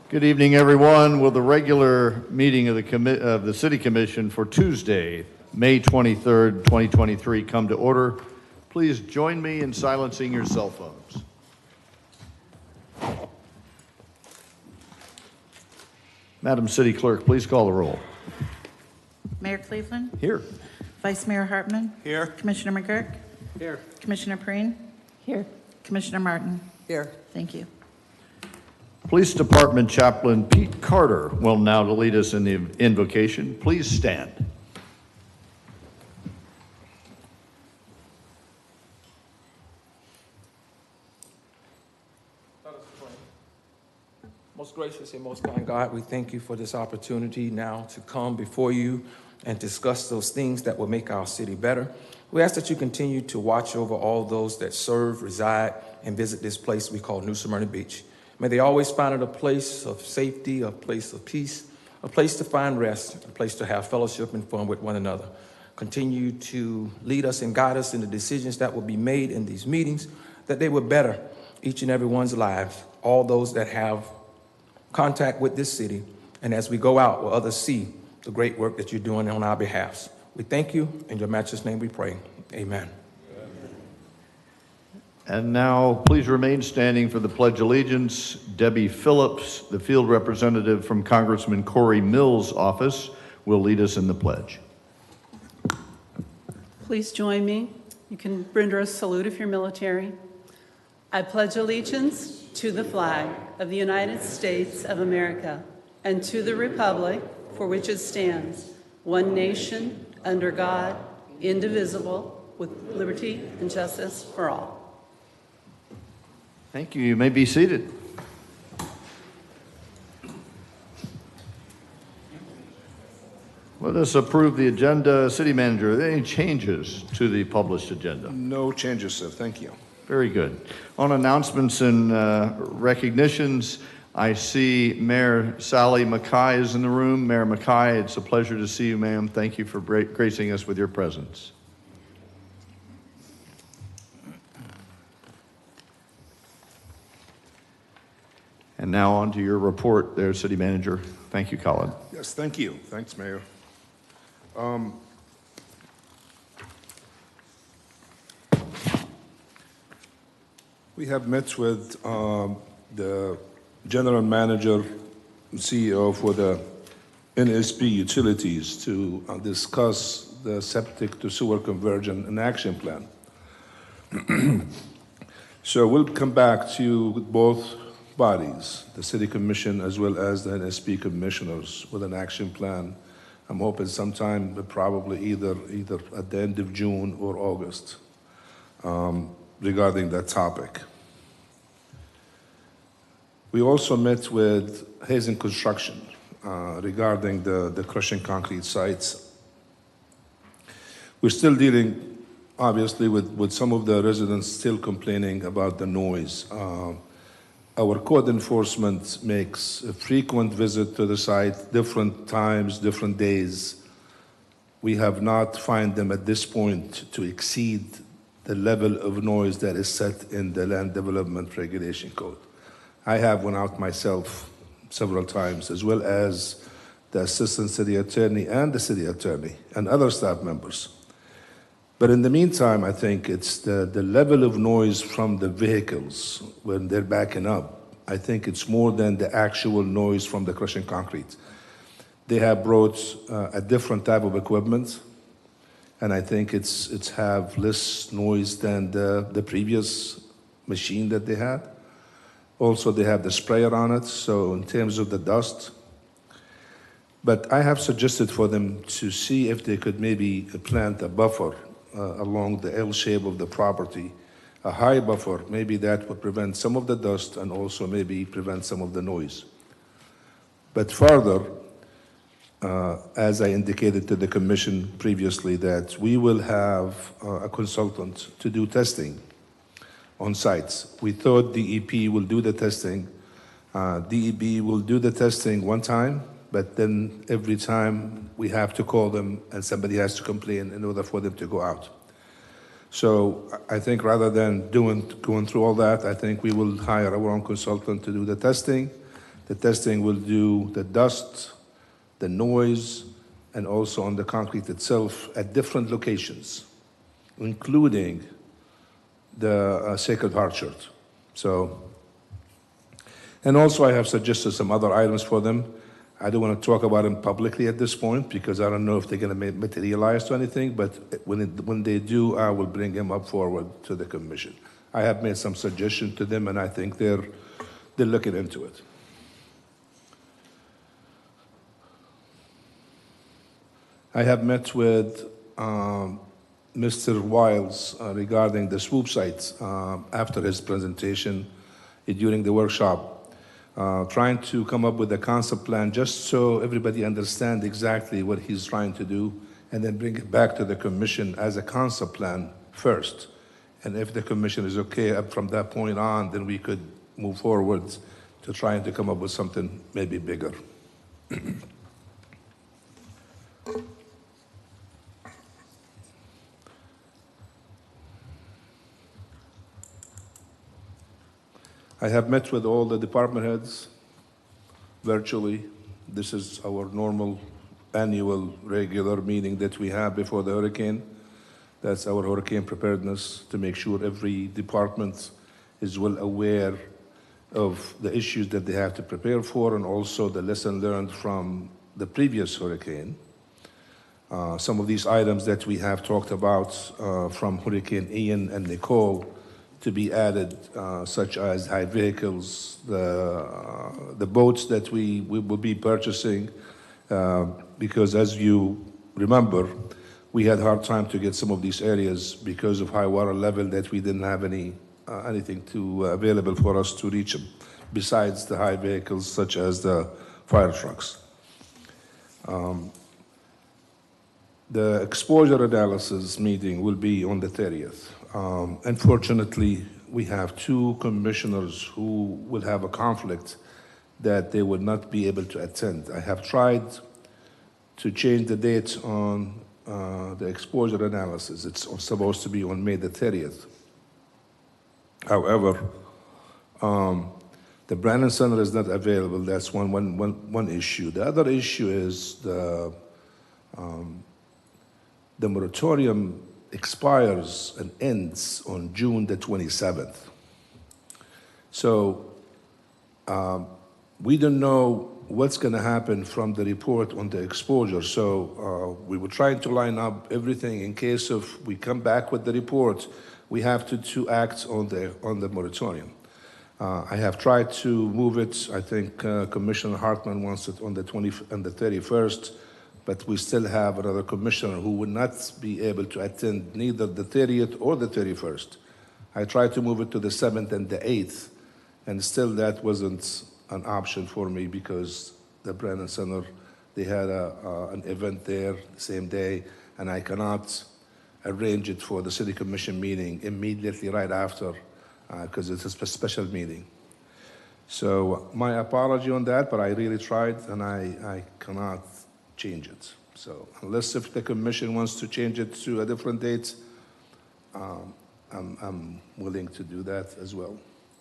Good evening, everyone. Will the regular meeting of the City Commission for Tuesday, May 23rd, 2023 come to order? Please join me in silencing your cell phones. Madam City Clerk, please call the roll. Mayor Cleveland. Here. Vice Mayor Hartman. Here. Commissioner McGurk. Here. Commissioner Preen. Here. Commissioner Martin. Here. Thank you. Police Department Chaplain Pete Carter will now lead us in the invocation. Please stand. Most gracious and most kind God, we thank you for this opportunity now to come before you and discuss those things that will make our city better. We ask that you continue to watch over all those that serve, reside, and visit this place we call New Smyrna Beach. May they always find it a place of safety, a place of peace, a place to find rest, a place to have fellowship and fun with one another. Continue to lead us and guide us in the decisions that will be made in these meetings, that they will better each and everyone's lives, all those that have contact with this city, and as we go out, will others see the great work that you're doing on our behalf. We thank you. In your matchless name we pray. Amen. And now, please remain standing for the Pledge of Allegiance. Debbie Phillips, the field representative from Congressman Corey Mills' office, will lead us in the pledge. Please join me. You can render a salute if you're military. I pledge allegiance to the flag of the United States of America and to the republic for which it stands, one nation, under God, indivisible, with liberty and justice for all. Thank you. You may be seated. Let us approve the agenda. City Manager, are there any changes to the published agenda? No changes, sir. Thank you. Very good. On announcements and recognitions, I see Mayor Sally Mackay is in the room. Mayor Mackay, it's a pleasure to see you, ma'am. Thank you for gracing us with your presence. And now on to your report there, City Manager. Thank you, Colin. Yes, thank you. Thanks, Mayor. We have met with the General Manager and CEO for the NSP Utilities to discuss the septic to sewer conversion and action plan. So we'll come back to you with both bodies, the City Commission as well as the NSP commissioners, with an action plan. I'm hoping sometime, probably either at the end of June or August, regarding that topic. We also met with Hazen Construction regarding the crushing concrete sites. We're still dealing, obviously, with some of the residents still complaining about the noise. Our code enforcement makes a frequent visit to the site, different times, different days. We have not found them at this point to exceed the level of noise that is set in the Land Development Regulation Code. I have went out myself several times, as well as the Assistant City Attorney and the City Attorney and other staff members. But in the meantime, I think it's the level of noise from the vehicles when they're backing up. I think it's more than the actual noise from the crushing concrete. They have brought a different type of equipment, and I think it's have less noise than the previous machine that they had. Also, they have the sprayer on it, so in terms of the dust. But I have suggested for them to see if they could maybe plant a buffer along the L shape of the property, a high buffer. Maybe that would prevent some of the dust and also maybe prevent some of the noise. But further, as I indicated to the commission previously, that we will have a consultant to do testing on sites. We thought DEP will do the testing. DEP will do the testing one time, but then every time we have to call them and somebody has to complain in order for them to go out. So I think rather than going through all that, I think we will hire our own consultant to do the testing, The testing will do the dust, the noise, and also on the concrete itself at different locations, including the Sacred Heart Church. So, and also I have suggested some other items for them. I don't want to talk about them publicly at this point because I don't know if they're going to materialize to anything, but when they do, I will bring them up forward to the commission. I have made some suggestions to them, and I think they're looking into it. I have met with Mr. Wiles regarding the swoop sites after his presentation during the workshop. Trying to come up with a concept plan just so everybody understands exactly what he's trying to do, and then bring it back to the commission as a concept plan first. And if the commission is okay up from that point on, then we could move forward to trying to come up with something maybe bigger. I have met with all the department heads virtually. This is our normal annual regular meeting that we have before the hurricane. That's our hurricane preparedness, to make sure every department is well aware of the issues that they have to prepare for, and also the lesson learned from the previous hurricane. Some of these items that we have talked about from Hurricane Ian and Nicole to be added, such as high vehicles, the boats that we will be purchasing, because as you remember, we had a hard time to get some of these areas because of high water level that we didn't have anything available for us to reach them, besides the high vehicles such as the fire trucks. The exposure analysis meeting will be on the 30th. Unfortunately, we have two commissioners who will have a conflict that they will not be able to attend. I have tried to change the date on the exposure analysis. It's supposed to be on May the 30th. However, the Brannan Center is not available. That's one issue. The other issue is the moratorium expires and ends on June the 27th. So we don't know what's going to happen from the report on the exposure. So we were trying to line up everything in case if we come back with the report, we have to act on the moratorium. I have tried to move it. I think Commissioner Hartman wants it on the 31st. But we still have another commissioner who would not be able to attend neither the 30th or the 31st. I tried to move it to the 7th and the 8th, and still that wasn't an option for me because the Brannan Center, they had an event there the same day, and I cannot arrange it for the City Commission meeting immediately right after because it's a special meeting. So my apology on that, but I really tried, and I cannot change it. So unless if the commission wants to change it to a different date, I'm willing to do that as well.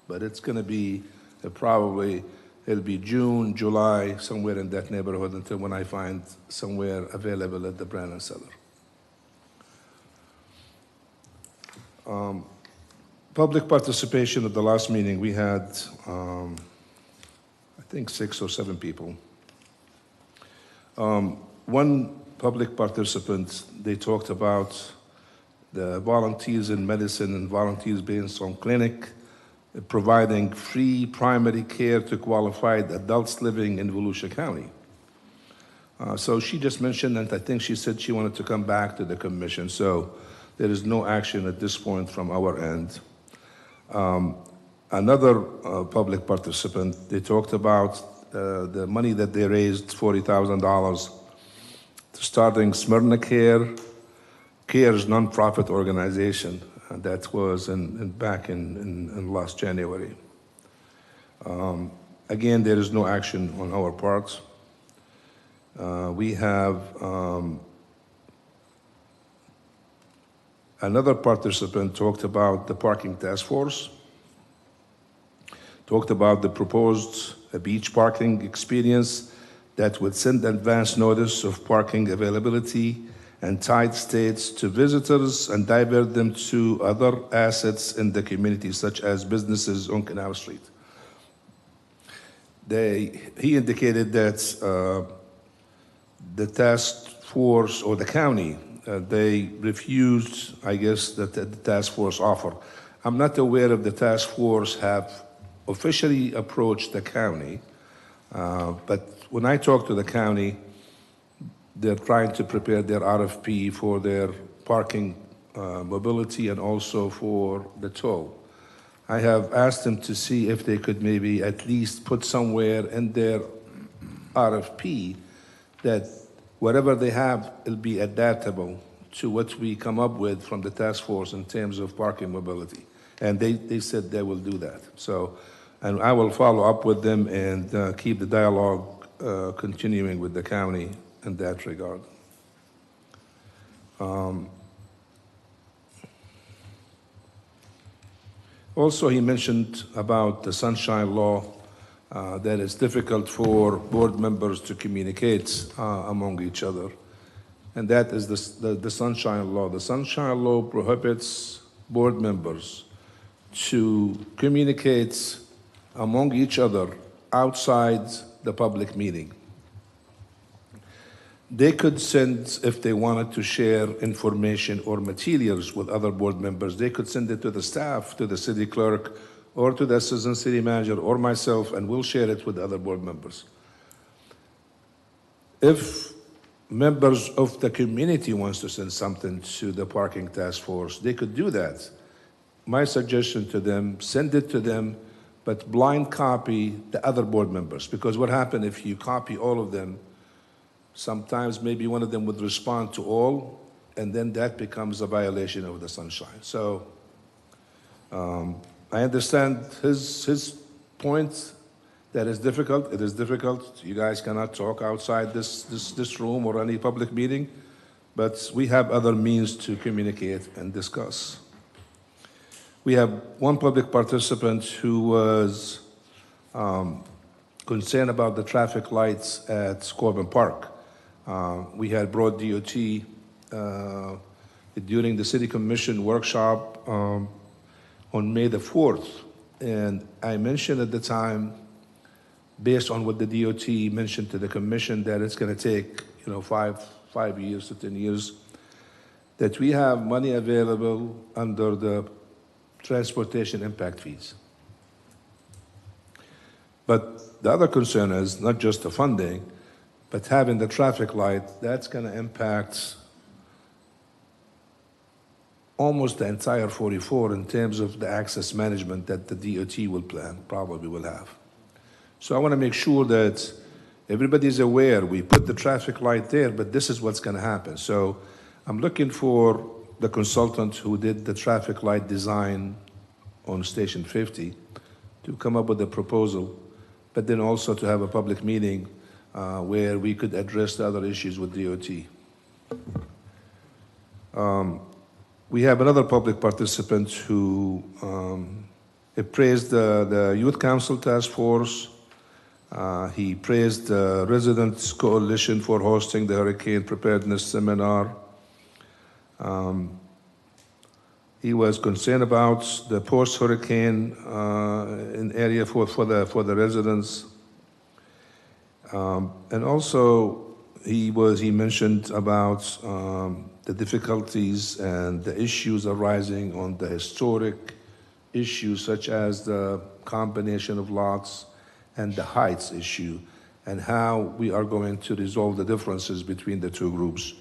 But it's going to be it'll be June, July, somewhere in that neighborhood until when I find somewhere available at the Brannan Center. Public participation at the last meeting, we had, I think 6 or 7 people. One public participant, they talked about the volunteers in medicine and volunteers based on clinic, providing free primary care to qualified adults living in Volusia County. So she just mentioned, and I think she said she wanted to come back to the commission. So there is no action at this point from our end. Another public participant, they talked about the money that they raised, $40,000, starting Smyrna Care's nonprofit organization. That was back in last January. Again, there is no action on our part. We have another participant talked about the parking task force. talked about the proposed beach parking experience that would send advance notice of parking availability and tied states to visitors and divert them to other assets in the community, such as businesses on Canal Street. He indicated that the task force or the county, they refused, I guess, the task force offer. I'm not aware if the task force have officially approached the county, but when I talk to the county, they're trying to prepare their RFP for their parking mobility and also for the toll. I have asked them to see if they could maybe at least put somewhere in their RFP that whatever they have, it'll be adaptable to what we come up with from the task force in terms of parking mobility. And they said they will do that. So, and I will follow up with them and keep the dialogue continuing with the county in that regard. Also, he mentioned about the Sunshine Law, that it's difficult for board members to communicate among each other. And that is the Sunshine Law. The Sunshine Law prohibits board members to communicate among each other outside the public meeting. They could send, if they wanted to share information or materials with other board members, they could send it to the staff, to the city clerk, or to the assistant city manager, or myself, and we'll share it with other board members. If members of the community wants to send something to the parking task force, they could do that. My suggestion to them, send it to them, but blind copy the other board members, because what happens if you copy all of them, sometimes maybe one of them would respond to all, and then that becomes a violation of the Sunshine. So I understand his point that is difficult. It is difficult. You guys cannot talk outside this room or any public meeting, but we have other means to communicate and discuss. We have one public participant who was concerned about the traffic lights at Corbin Park. We had brought DOT during the City Commission workshop on May the 4th. And I mentioned at the time, based on what the DOT mentioned to the Commission, that it's going to take 5 years to 10 years, that we have money available under the transportation impact fees. But the other concern is not just the funding, but having the traffic light, that's going to impact almost the entire 44 in terms of the access management that the DOT will probably will have. So I want to make sure that everybody's aware. We put the traffic light there, but this is what's going to happen. So I'm looking for the consultant who did the traffic light design on Station 50 to come up with a proposal, but then also to have a public meeting where we could address the other issues with DOT. We have another public participant who praised the Youth Council Task Force. He praised the Residents Coalition for hosting the Hurricane Preparedness Seminar. He was concerned about the post-hurricane area for the residents. And also, he mentioned about the difficulties and the issues arising on the historic issues, such as the combination of lots and the heights issue, and how we are going to resolve the differences between the two groups.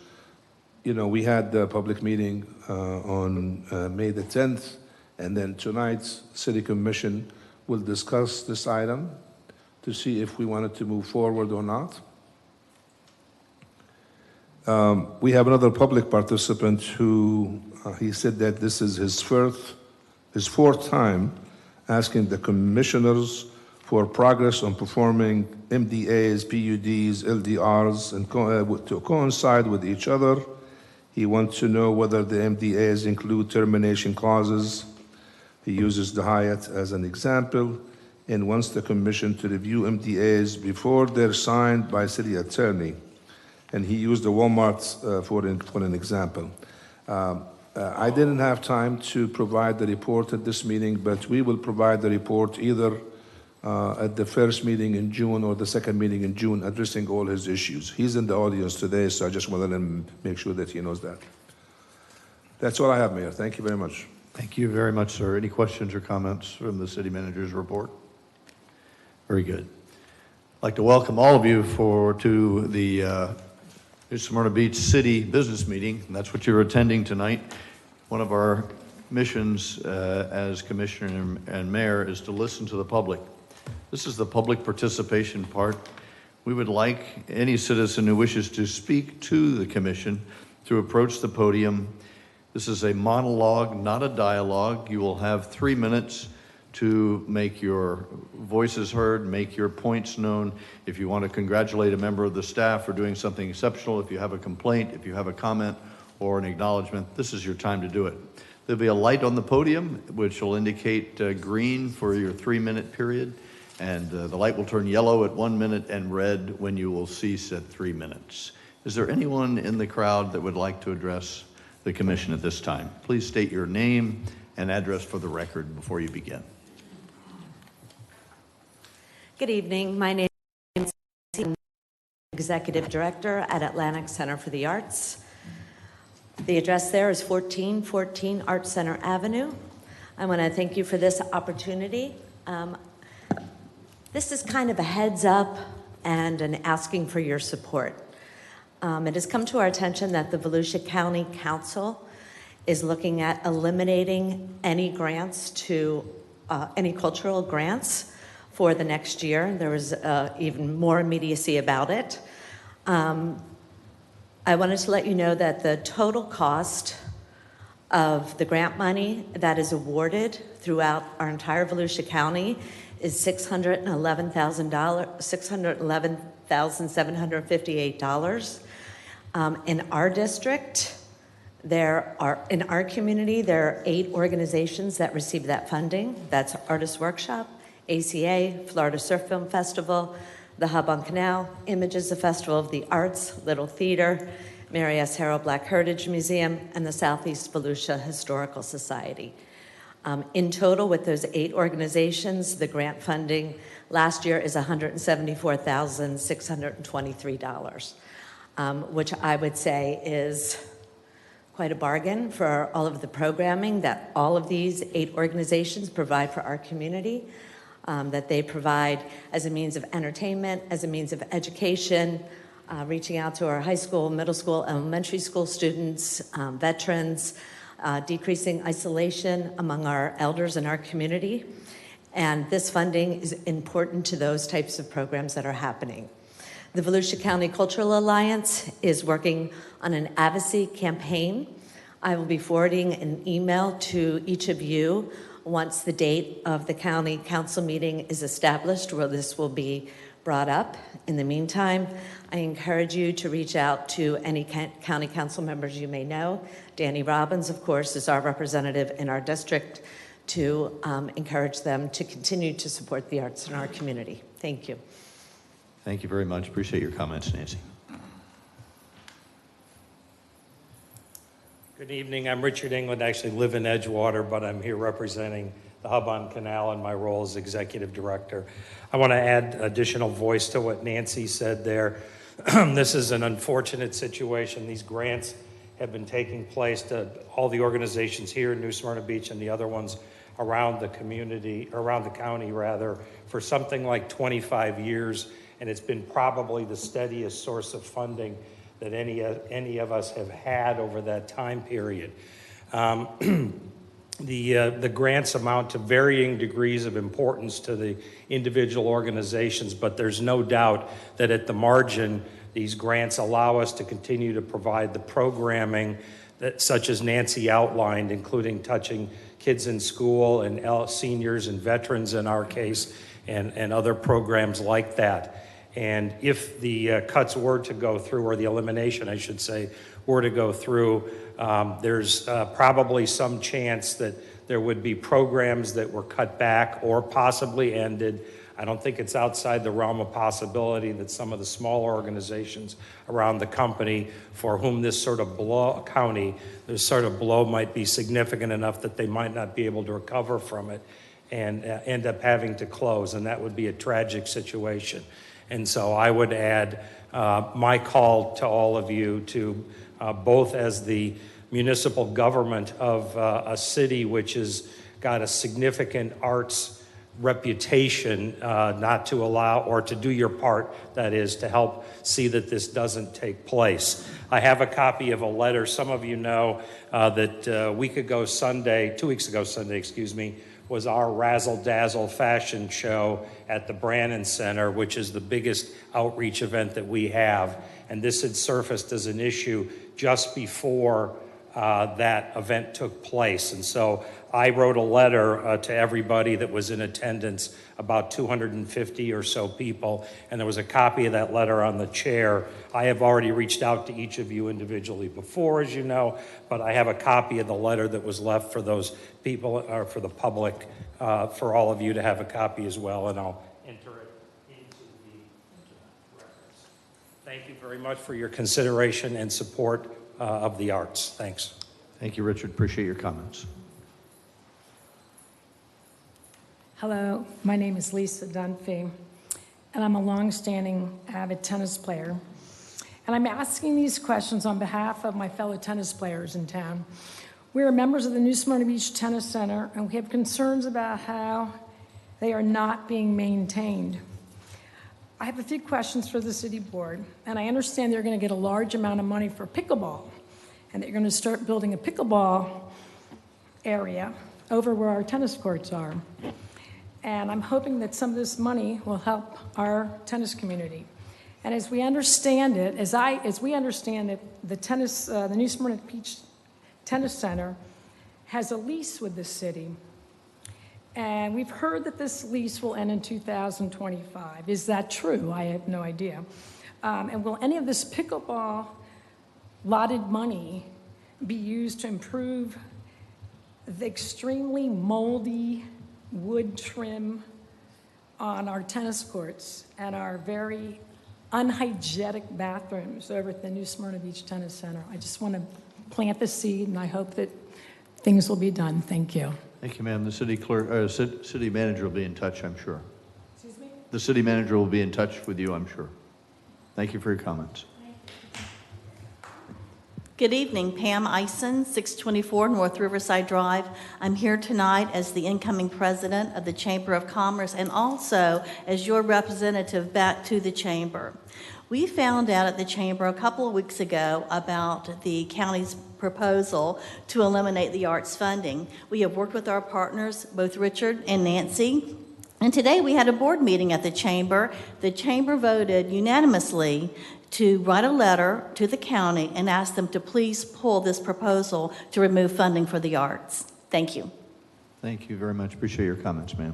We had the public meeting on May the 10th, and then tonight, City Commission will discuss this item to see if we wanted to move forward or not. We have another public participant who he said that this is his fourth time asking the commissioners for progress on performing MDAs, PUDs, LDRs, and to coincide with each other. He wants to know whether the MDAs include termination clauses. He uses the Hyatt as an example. and wants the commission to review MDAs before they're signed by city attorney. And he used the Walmart for an example. I didn't have time to provide the report at this meeting, but we will provide the report either at the first meeting in June or the second meeting in June, addressing all his issues. He's in the audience today, so I just want to let him make sure that he knows that. That's all I have, Mayor. Thank you very much. Thank you very much, sir. Any questions or comments from the city manager's report? Very good. I'd like to welcome all of you to the New Smyrna Beach City Business Meeting, and that's what you're attending tonight. One of our missions as commissioner and mayor is to listen to the public. This is the public participation part. We would like any citizen who wishes to speak to the commission to approach the podium. This is a monologue, not a dialogue. You will have 3 minutes to make your voices heard, make your points known. If you want to congratulate a member of the staff for doing something exceptional, if you have a complaint, if you have a comment or an acknowledgement, this is your time to do it. There'll be a light on the podium which will indicate green for your 3-minute period, and the light will turn yellow at 1 minute and red when you will cease at 3 minutes. Is there anyone in the crowd that would like to address the commission at this time? Please state your name and address for the record before you begin. Good evening. My name is Executive Director at Atlantic Center for the Arts. The address there is 1414 Art Center Avenue. I want to thank you for this opportunity. This is kind of a heads up and an asking for your support. It has come to our attention that the Volusia County Council is looking at eliminating any grants to any cultural grants for the next year. There was even more immediacy about it. I wanted to let you know that the total cost of the grant money that is awarded throughout our entire Volusia County is $611,758. In our district, in our community, there are 8 organizations that receive that funding. That's Artist Workshop, ACA, Florida Surf Film Festival, the Hub on Canal, Images, the Festival of the Arts, Little Theater, Mary S. Harrell Black Heritage Museum, and the Southeast Volusia Historical Society. In total, with those 8 organizations, the grant funding last year is $174,623, which I would say is quite a bargain for all of the programming that all of these 8 organizations provide for our community, that they provide as a means of entertainment, as a means of education, reaching out to our high school, middle school, elementary school students, veterans, decreasing isolation among our elders in our community. And this funding is important to those types of programs that are happening. The Volusia County Cultural Alliance is working on an advocacy campaign. I will be forwarding an email to each of you once the date of the county council meeting is established, where this will be brought up. In the meantime, I encourage you to reach out to any county council members you may know. Danny Robbins, of course, is our representative in our district, to encourage them to continue to support the arts in our community. Thank you. Thank you very much. Appreciate your comments, Nancy. Good evening. I'm Richard England. I actually live in Edgewater, but I'm here representing the Hub on Canal in my role as Executive Director. I want to add additional voice to what Nancy said there. This is an unfortunate situation. These grants have been taking place to all the organizations here in New Smyrna Beach and the other ones around the community, around the county rather, for something like 25 years, and it's been probably the steadiest source of funding that any of us have had over that time period. The grants amount to varying degrees of importance to the individual organizations, but there's no doubt that at the margin, these grants allow us to continue to provide the programming that, such as Nancy outlined, including touching kids in school and seniors and veterans in our case, and other programs like that. And if the cuts were to go through, or the elimination, I should say, were to go through, there's probably some chance that there would be programs that were cut back or possibly ended. I don't think it's outside the realm of possibility that some of the smaller organizations around the company for whom this sort of blow might be significant enough that they might not be able to recover from it and end up having to close, and that would be a tragic situation. And so I would add my call to all of you to both as the municipal government of a city which has got a significant arts reputation, not to allow or to do your part, that is, to help see that this doesn't take place. I have a copy of a letter. Some of you know that 2 weeks ago Sunday, was our Razzle Dazzle fashion show at the Brannan Center, which is the biggest outreach event that we have. And this had surfaced as an issue just before that event took place. And so I wrote a letter to everybody that was in attendance, about 250 or so people, and there was a copy of that letter on the chair. I have already reached out to each of you individually before, as you know, but I have a copy of the letter that was left for those people, or for the public, for all of you to have a copy as well, and I'll enter it into the records. Thank you very much for your consideration and support of the arts. Thanks. Thank you, Richard. Appreciate your comments. Hello, my name is Lisa Dunphy, and I'm a longstanding avid tennis player. And I'm asking these questions on behalf of my fellow tennis players in town. We are members of the New Smyrna Beach Tennis Center, and we have concerns about how they are not being maintained. I have a few questions for the city board, and I understand they're going to get a large amount of money for pickleball, and they're going to start building a pickleball area over where our tennis courts are. And I'm hoping that some of this money will help our tennis community. And as we understand it, the New Smyrna Beach Tennis Center has a lease with the city. And we've heard that this lease will end in 2025. Is that true? I have no idea. And will any of this pickleball allotted money be used to improve the extremely moldy wood trim on our tennis courts and our very unhygienic bathrooms over at the New Smyrna Beach Tennis Center? I just want to plant the seed, and I hope that things will be done. Thank you. Thank you, ma'am. The city manager will be in touch, I'm sure. Excuse me? The city manager will be in touch with you, I'm sure. Thank you for your comments. Good evening, Pam Eisen, 624 North Riverside Drive. I'm here tonight as the incoming president of the Chamber of Commerce and also as your representative back to the Chamber. We found out at the Chamber a couple of weeks ago about the county's proposal to eliminate the arts funding. We have worked with our partners, both Richard and Nancy, and today we had a board meeting at the Chamber. The Chamber voted unanimously to write a letter to the county and ask them to please pull this proposal to remove funding for the arts. Thank you. Thank you very much. Appreciate your comments, ma'am.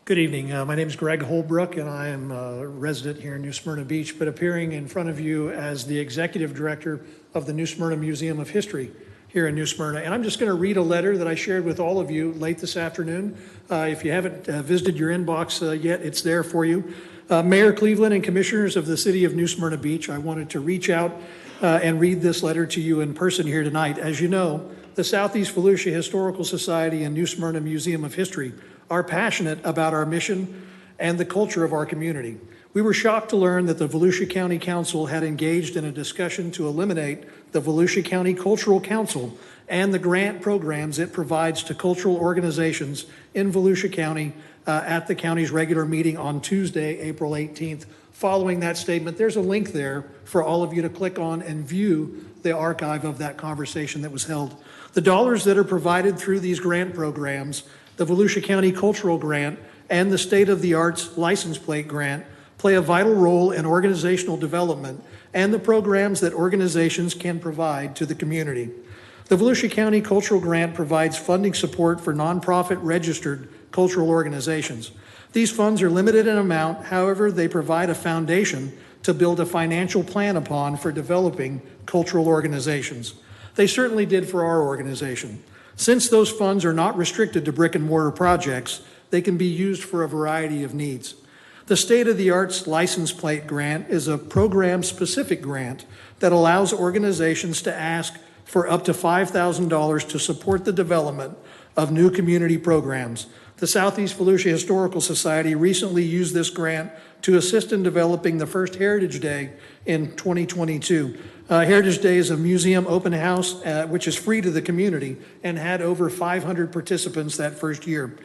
Good evening. My name is Greg Holbrook, and I am a resident here in New Smyrna Beach, but appearing in front of you as the executive director of the New Smyrna Museum of History here in New Smyrna. And I'm just going to read a letter that I shared with all of you late this afternoon. If you haven't visited your inbox yet, it's there for you. Mayor Cleveland and commissioners of the city of New Smyrna Beach, I wanted to reach out and read this letter to you in person here tonight. As you know, the Southeast Volusia Historical Society and New Smyrna Museum of History are passionate about our mission and the culture of our community. We were shocked to learn that the Volusia County Council had engaged in a discussion to eliminate the Volusia County Cultural Council and the grant programs it provides to cultural organizations in Volusia County at the county's regular meeting on Tuesday, April 18th. Following that statement, there's a link there for all of you to click on and view the archive of that conversation that was held. The dollars that are provided through these grant programs, the Volusia County Cultural Grant and the State of the Arts License Plate Grant, play a vital role in organizational development and the programs that organizations can provide to the community. The Volusia County Cultural Grant provides funding support for nonprofit registered cultural organizations. These funds are limited in amount, however, they provide a foundation to build a financial plan upon for developing cultural organizations. They certainly did for our organization. Since those funds are not restricted to brick and mortar projects, they can be used for a variety of needs. The State of the Arts License Plate Grant is a program-specific grant that allows organizations to ask for up to $5,000 to support the development of new community programs. The Southeast Volusia Historical Society recently used this grant to assist in developing the first Heritage Day in 2022. Heritage Day is a museum open house which is free to the community and had over 500 participants that first year.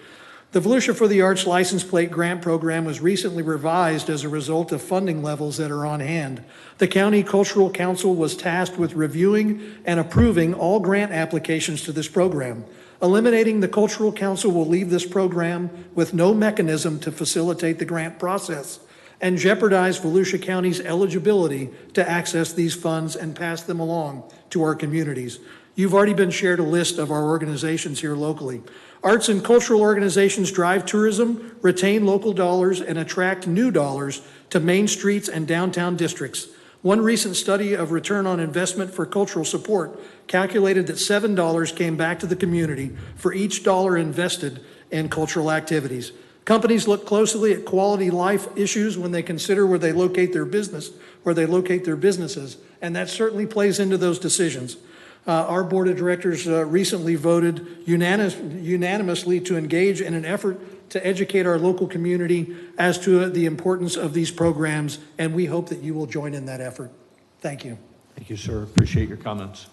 The Volusia for the Arts License Plate Grant Program was recently revised as a result of funding levels that are on hand. The County Cultural Council was tasked with reviewing and approving all grant applications to this program. Eliminating the Cultural Council will leave this program with no mechanism to facilitate the grant process and jeopardize Volusia County's eligibility to access these funds and pass them along to our communities. You've already been shared a list of our organizations here locally. Arts and cultural organizations drive tourism, retain local dollars, and attract new dollars to main streets and downtown districts. One recent study of return on investment for cultural support calculated that $7 came back to the community for each dollar invested in cultural activities. Companies look closely at quality life issues when they consider where they locate their businesses, and that certainly plays into those decisions. Our board of directors recently voted unanimously to engage in an effort to educate our local community as to the importance of these programs, and we hope that you will join in that effort. Thank you. Thank you, sir. Appreciate your comments.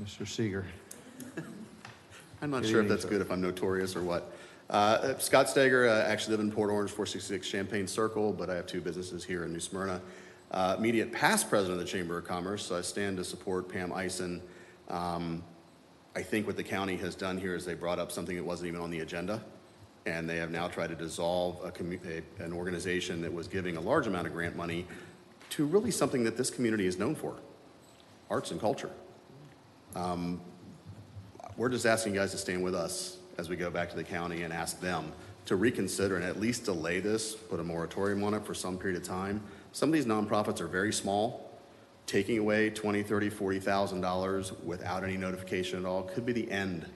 Mr. Seeger. I'm not sure if that's good, if I'm notorious or what. Scott Steger, I actually live in Port Orange, 466 Champaign Circle, but I have two businesses here in New Smyrna. Immediate past president of the Chamber of Commerce, so I stand to support Pam Eisen. I think what the county has done here is they brought up something that wasn't even on the agenda, and they have now tried to dissolve an organization that was giving a large amount of grant money to really something that this community is known for, arts and culture. We're just asking you guys to stand with us as we go back to the county and ask them to reconsider and at least delay this, put a moratorium on it for some period of time. Some of these nonprofits are very small. Taking away $20,000, $30,000, $40,000 without any notification at all could be the end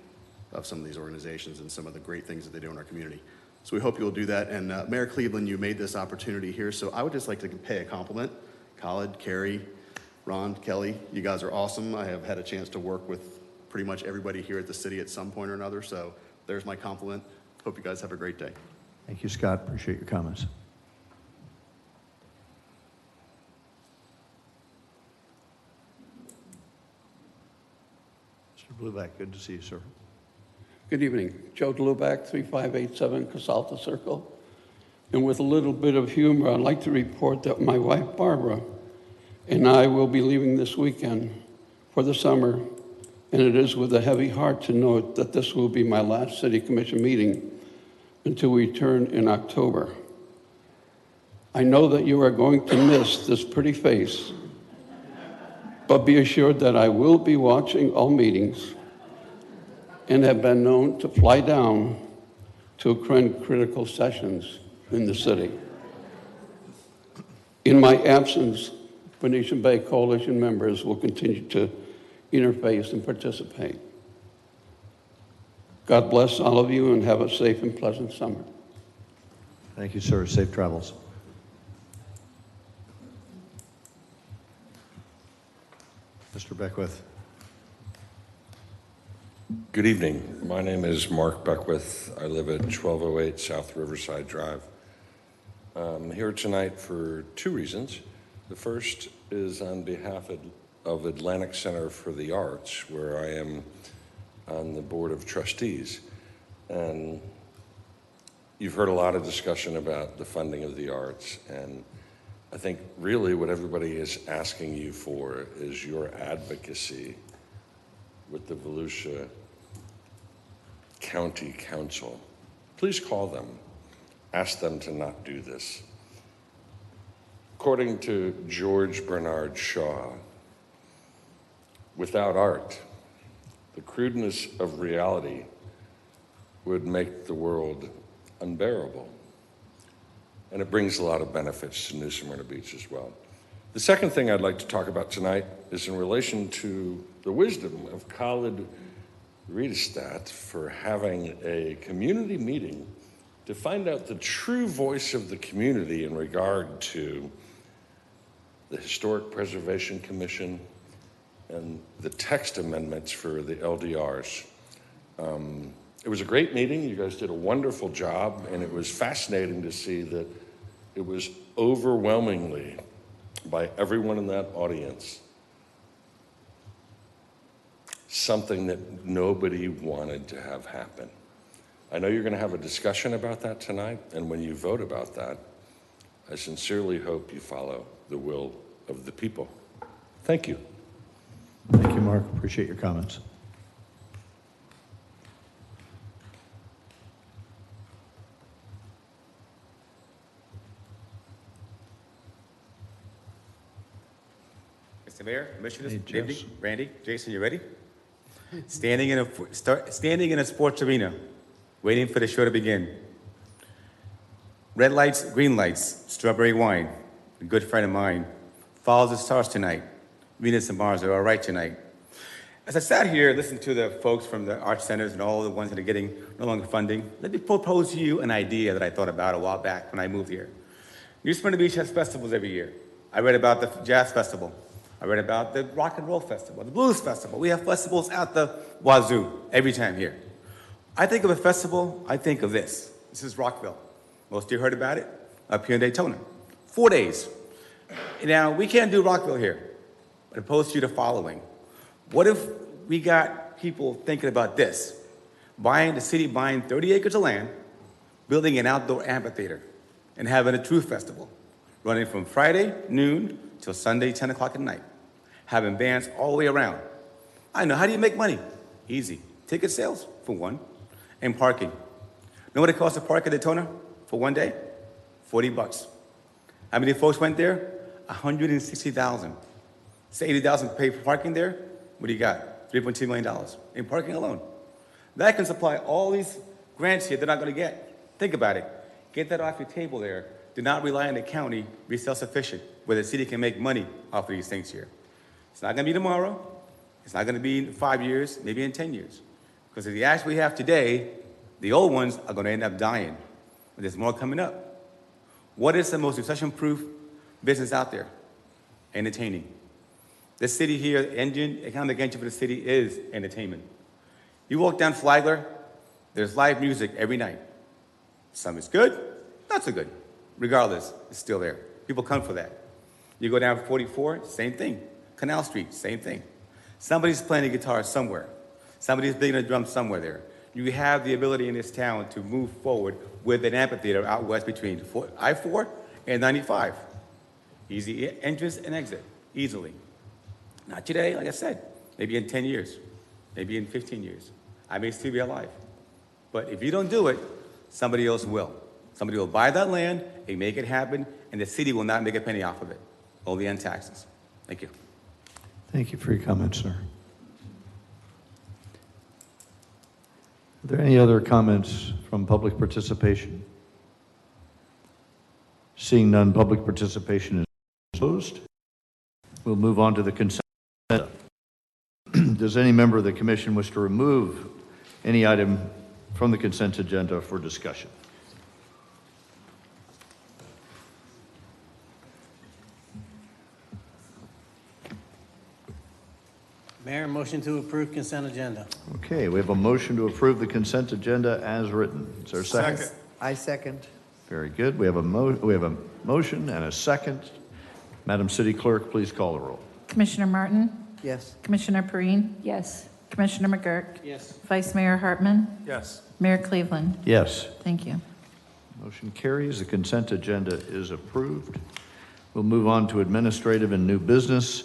of some of these organizations and some of the great things that they do in our community. So we hope you'll do that. And Mayor Cleveland, you made this opportunity here, so I would just like to pay a compliment. Khalid, Carrie, Ron, Kelly, you guys are awesome. I have had a chance to work with pretty much everybody here at the city at some point or another, so there's my compliment. Hope you guys have a great day. Thank you, Scott. Appreciate your comments. Mr. Bluback, good to see you, sir. Good evening. Joe Dluback, 3587 Casalta Circle. And with a little bit of humor, I'd like to report that my wife, Barbara, and I will be leaving this weekend for the summer, and it is with a heavy heart to note that this will be my last City Commission meeting until we return in October. I know that you are going to miss this pretty face, but be assured that I will be watching all meetings and have been known to fly down to attend critical sessions in the city. In my absence, Venetian Bay Coalition members will continue to interface and participate. God bless all of you and have a safe and pleasant summer. Thank you, sir. Safe travels. Mr. Beckwith. Good evening. My name is Mark Beckwith. I live at 1208 South Riverside Drive. I'm here tonight for two reasons. The first is on behalf of Atlantic Center for the Arts, where I am on the Board of Trustees. And you've heard a lot of discussion about the funding of the arts, and I think really what everybody is asking you for is your advocacy with the Volusia County Council. Please call them. Ask them to not do this. According to George Bernard Shaw, without art, the crudeness of reality would make the world unbearable. and it brings a lot of benefits to New Smyrna Beach as well. The second thing I'd like to talk about tonight is in relation to the wisdom of Khalid Riedestadt for having a community meeting to find out the true voice of the community in regard to the Historic Preservation Commission and the text amendments for the LDRs. It was a great meeting. You guys did a wonderful job, and it was fascinating to see that it was overwhelmingly, by everyone in that audience, something that nobody wanted to have happen. I know you're going to have a discussion about that tonight, and when you vote about that, I sincerely hope you follow the will of the people. Thank you. Thank you, Mark. Appreciate your comments. Mr. Mayor, Commissioners, Hey, good evening. Jess. Randy, Jason, you ready? Standing in a sports arena, waiting for the show to begin. Red lights, green lights, strawberry wine. A good friend of mine follows the stars tonight. Venus and Mars are all right tonight. As I sat here listening to the folks from the art centers and all the ones that are getting no longer funding, let me propose to you an idea that I thought about a while back when I moved here. New Smyrna Beach has festivals every year. I read about the Jazz Festival. I read about the Rock and Roll Festival, the Blues Festival. We have festivals out the wazoo every time here. I think of a festival, I think of this. This is Rockville. Most of you heard about it up here in Daytona. 4 days. Now, we can't do Rockville here, but I propose to you the following. What if we got people thinking about this? The city buying 30 acres of land, building an outdoor amphitheater, and having a true festival, running from Friday noon till Sunday 10 o'clock at night, having bands all the way around. I know, how do you make money? Easy. Ticket sales, for one, and parking. Know what it costs to park at Daytona for 1 day? $40. How many folks went there? 160,000. Say 80,000 pay for parking there. What do you got? $3.2 million in parking alone. That can supply all these grants here they're not going to get. Think about it. Get that off your table there. Do not rely on the county, be self-sufficient, where the city can make money off of these things here. It's not going to be tomorrow. It's not going to be in 5 years, maybe in 10 years. Because of the acts we have today, the old ones are going to end up dying. And there's more coming up. What is the most recession-proof business out there? Entertaining. This city here, the economic engine for the city is entertainment. You walk down Flagler, there's live music every night. Some is good, not so good. Regardless, it's still there. People come for that. You go down 44, same thing. Canal Street, same thing. Somebody's playing a guitar somewhere. Somebody's beating a drum somewhere there. You have the ability in this town to move forward with an amphitheater out west between I-4 and 95. Easy entrance and exit, easily. Not today, like I said, maybe in 10 years, maybe in 15 years. I may still be alive. But if you don't do it, somebody else will. Somebody will buy that land and make it happen, and the city will not make a penny off of it, only on taxes. Thank you. Thank you for your comments, sir. Are there any other comments from public participation? Seeing none, public participation is closed. We'll move on to the consent agenda. Does any member of the commission wish to remove any item from the consent agenda for discussion? Mayor, motion to approve consent agenda. Okay, we have a motion to approve the consent agenda as written. Is there a second? I second. Very good. We have a motion and a second. Madam City Clerk, please call the roll. Commissioner Martin? Yes. Commissioner Perine? Yes. Commissioner McGurk? Yes. Vice Mayor Hartman? Yes. Mayor Cleveland? Yes. Thank you. Motion carries. The consent agenda is approved. We'll move on to administrative and new business.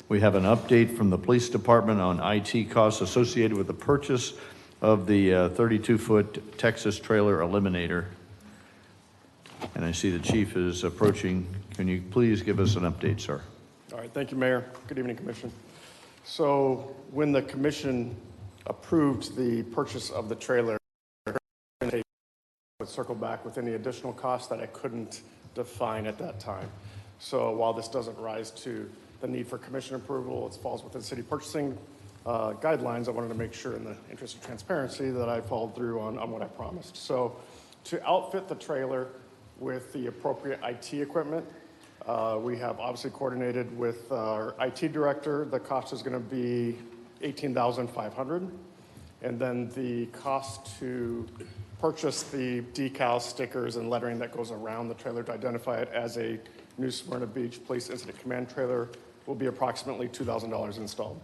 We have an update from the police department on IT costs associated with the purchase of the 32-foot Texas trailer eliminator. And I see the chief is approaching. Can you please give us an update, sir? All right, thank you, Mayor. Good evening, Commission. So when the Commission approved the purchase of the trailer, would circle back with any additional costs that I couldn't define at that time. So while this doesn't rise to the need for commission approval, it falls within city purchasing guidelines. I wanted to make sure in the interest of transparency that I followed through on what I promised. So to outfit the trailer with the appropriate IT equipment, we have obviously coordinated with our IT director. The cost is going to be $18,500. And then the cost to purchase the decals, stickers, and lettering that goes around the trailer to identify it as a New Smyrna Beach Police Incident Command trailer will be approximately $2,000 installed.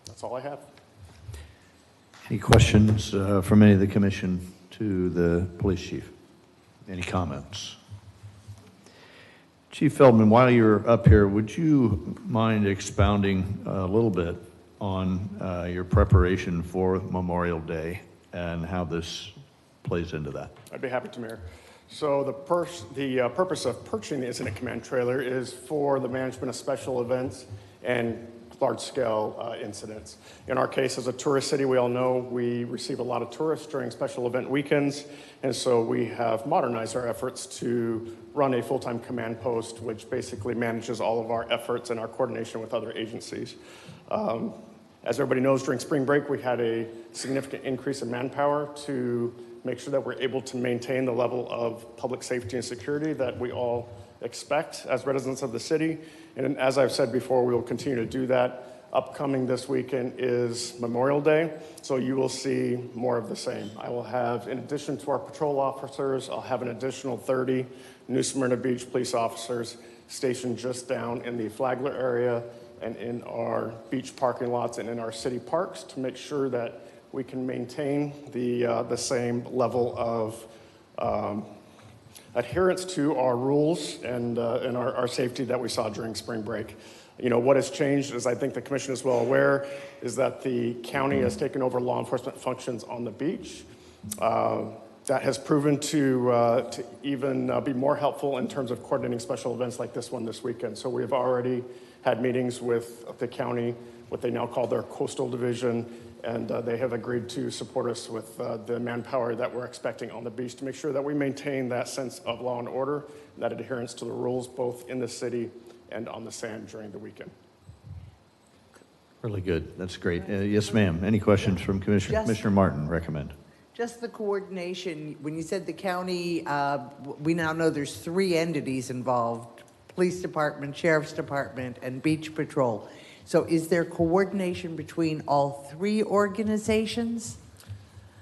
That's all I have. Any questions from any of the commission to the police chief? Any comments? Chief Feldman, while you're up here, would you mind expounding a little bit on your preparation for Memorial Day and how this plays into that? I'd be happy to, Mayor. So the purpose of purchasing the Incident Command trailer is for the management of special events and large-scale incidents. In our case, as a tourist city, we all know we receive a lot of tourists during special event weekends, and so we have modernized our efforts to run a full-time command post, which basically manages all of our efforts and our coordination with other agencies. As everybody knows, during spring break, we had a significant increase in manpower to make sure that we're able to maintain the level of public safety and security that we all expect as residents of the city. And as I've said before, we will continue to do that. Upcoming this weekend is Memorial Day, so you will see more of the same. I will have, in addition to our patrol officers, I'll have an additional 30 New Smyrna Beach police officers stationed just down in the Flagler area and in our beach parking lots and in our city parks to make sure that we can maintain the same level of adherence to our rules and our safety that we saw during spring break. You know, what has changed, as I think the commission is well aware, is that the county has taken over law enforcement functions on the beach. That has proven to even be more helpful in terms of coordinating special events like this one this weekend. So we've already had meetings with the county, what they now call their coastal division, and they have agreed to support us with the manpower that we're expecting on the beach to make sure that we maintain that sense of law and order, and that adherence to the rules both in the city and on the sand during the weekend. Really good. That's great. Yes, ma'am. Any questions from Commissioner Martin? Recommend. Just the coordination. When you said the county, we now know there's 3 entities involved: police department, sheriff's department, and beach patrol. So is there coordination between all 3 organizations?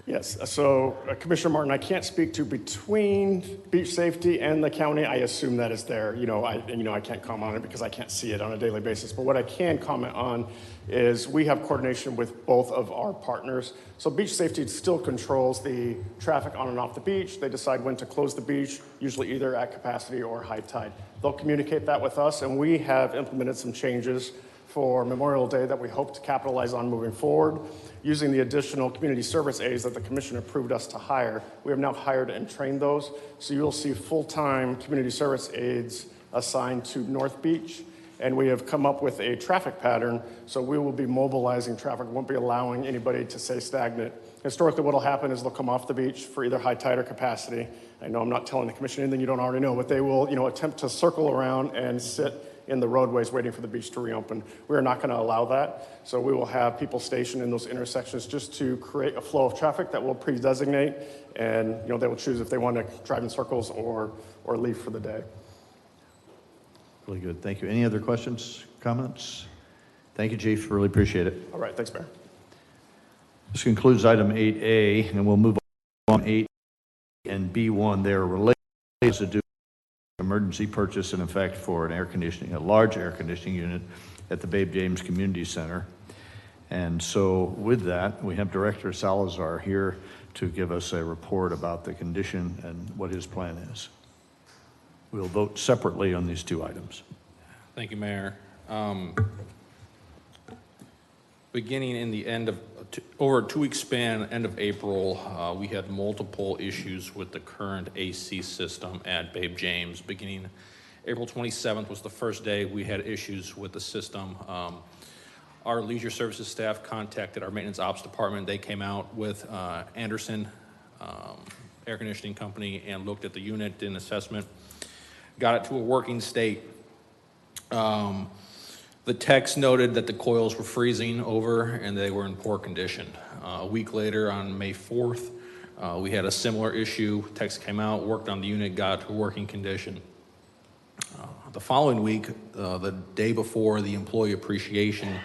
Yes. So, Commissioner Martin, I can't speak to between beach safety and the county. I assume that is there. I can't comment on it because I can't see it on a daily basis. But what I can comment on is we have coordination with both of our partners. So beach safety still controls the traffic on and off the beach. They decide when to close the beach, usually either at capacity or high tide. They'll communicate that with us, and we have implemented some changes for Memorial Day that we hope to capitalize on moving forward. Using the additional community service aides that the commission approved us to hire, we have now hired and trained those. So you'll see full-time community service aides assigned to North Beach. And we have come up with a traffic pattern, so we will be mobilizing traffic, won't be allowing anybody to stay stagnant. Historically, what will happen is they'll come off the beach for either high tide or capacity. I know I'm not telling the commission anything you don't already know, but they will, attempt to circle around and sit in the roadways waiting for the beach to reopen. We are not going to allow that. So we will have people stationed in those intersections just to create a flow of traffic that will pre-designate, and they will choose if they want to drive in circles or leave for the day. Really good. Thank you. Any other questions, comments? Thank you, Chief. Really appreciate it. All right. Thanks, Mayor. This concludes item 8A, and we'll move on to 8 and B1. They're related to do emergency purchase in effect for a large air conditioning unit at the Babe James Community Center. And so with that, we have Director Salazar here to give us a report about the condition and what his plan is. We'll vote separately on these 2 items. Thank you, Mayor. Beginning in the end of, over a 2-week span, end of April, we had multiple issues with the current AC system at Babe James. Beginning April 27th was the first day we had issues with the system. Our leisure services staff contacted our maintenance ops department. They came out with Anderson air conditioning company and looked at the unit in assessment, got it to a working state. The techs noted that the coils were freezing over and they were in poor condition. A week later, on May 4th, we had a similar issue. Techs came out, worked on the unit, got it to a working condition. The following week, the day before the employee appreciation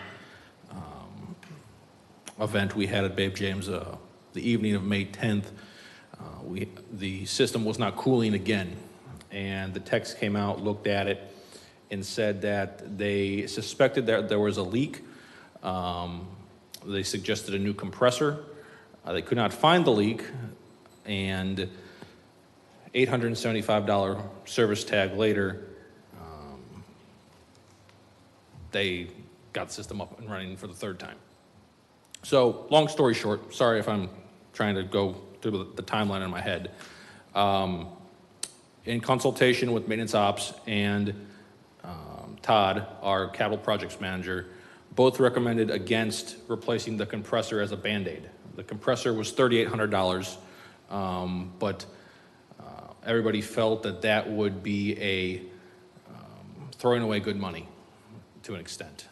event we had at Babe James, the evening of May 10th, the system was not cooling again. And the techs came out, looked at it, and said that they suspected that there was a leak. They suggested a new compressor. They could not find the leak, and $875 service tag later, they got the system up and running for the third time. So, long story short, sorry if I'm trying to go through the timeline in my head. In consultation with maintenance ops and Todd, our capital projects manager, both recommended against replacing the compressor as a Band-Aid. The compressor was $3,800, but everybody felt that that would be a throwing away good money to an extent.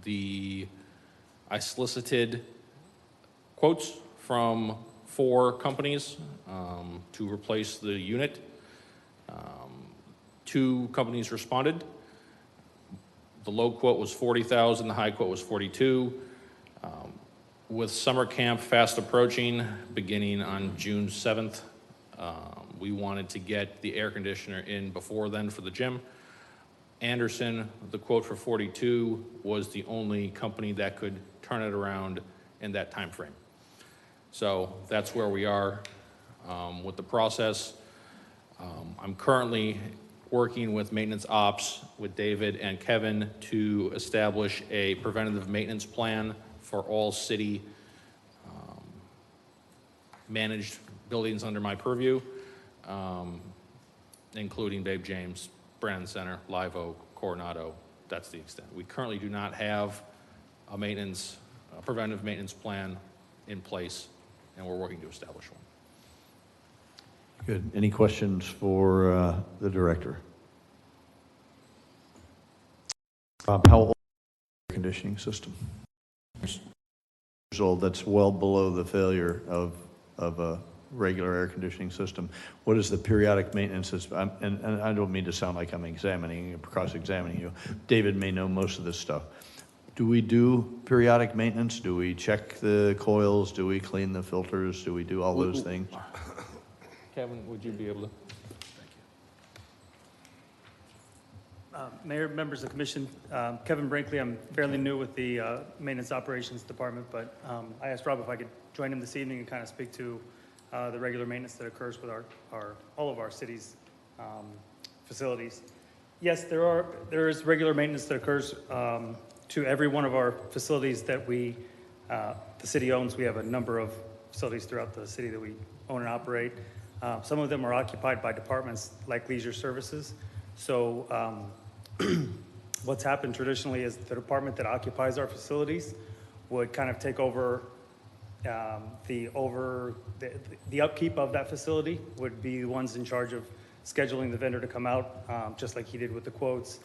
I solicited quotes from 4 companies to replace the unit. 2 companies responded. The low quote was $40,000, the high quote was $42,000. With summer camp fast approaching, beginning on June 7th, we wanted to get the air conditioner in before then for the gym. Anderson, the quote for $42,000 was the only company that could turn it around in that time frame. So that's where we are with the process. I'm currently working with maintenance ops with David and Kevin to establish a preventative maintenance plan for all city managed buildings under my purview, including Babe James, Brandon Center, Live Oak, Coronado. That's the extent. We currently do not have a preventative maintenance plan in place, and we're working to establish one. Good. Any questions for the director? How old is the air conditioning system? Years old. That's well below the failure of a regular air conditioning system. What is the periodic maintenance? And I don't mean to sound like I'm cross-examining you. David may know most of this stuff. Do we do periodic maintenance? Do we check the coils? Do we clean the filters? Do we do all those things? Kevin, would you be able to? Mayor, members of the commission, Kevin Brinkley. I'm fairly new with the maintenance operations department, but I asked Rob if I could join him this evening and kind of speak to the regular maintenance that occurs with all of our city's facilities. Yes, there is regular maintenance that occurs to every one of our facilities that the city owns. We have a number of facilities throughout the city that we own and operate. Some of them are occupied by departments like leisure services. So what's happened traditionally is the department that occupies our facilities would kind of take over the upkeep of that facility, would be the ones in charge of scheduling the vendor to come out, just like he did with the quotes.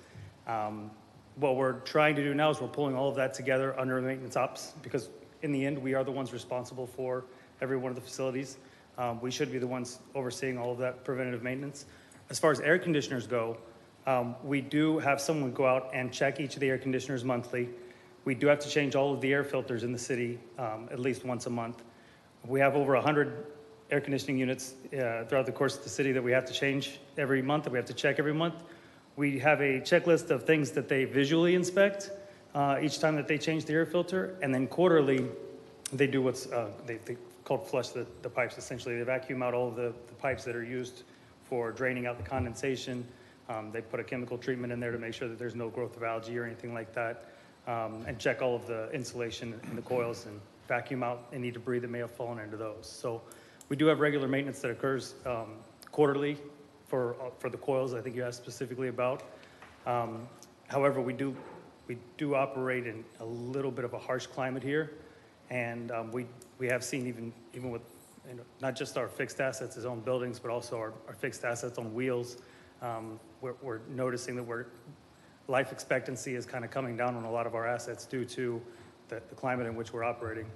What we're trying to do now is we're pulling all of that together under maintenance ops, because in the end, we are the ones responsible for every one of the facilities. We should be the ones overseeing all of that preventative maintenance. As far as air conditioners go, we do have someone go out and check each of the air conditioners monthly. We do have to change all of the air filters in the city at least once a month. We have over 100 air conditioning units throughout the course of the city that we have to change every month, that we have to check every month. We have a checklist of things that they visually inspect each time that they change the air filter, and then quarterly they do what's they called flush the pipes. Essentially, they vacuum out all of the pipes that are used for draining out the condensation. They put a chemical treatment in there to make sure that there's no growth of algae or anything like that, and check all of the insulation in the coils and vacuum out any debris that may have fallen into those. So we do have regular maintenance that occurs quarterly for the coils. I think you asked specifically about. However, we do operate in a little bit of a harsh climate here, and we have seen even with not just our fixed assets, his own buildings, but also our fixed assets on wheels. We're noticing that life expectancy is kind of coming down on a lot of our assets due to the climate in which we're operating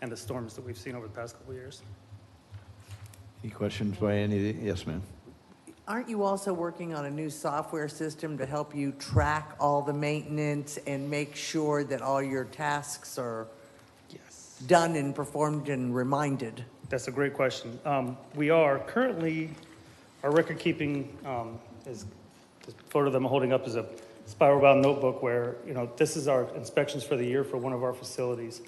and the storms that we've seen over the past couple of years. Any questions by any? Yes, ma'am. Aren't you also working on a new software system to help you track all the maintenance and make sure that all your tasks are done and performed and reminded? That's a great question. We are currently, our record keeping is, the photo that I'm holding up is a spiral bound notebook where, this is our inspections for the year for one of our facilities.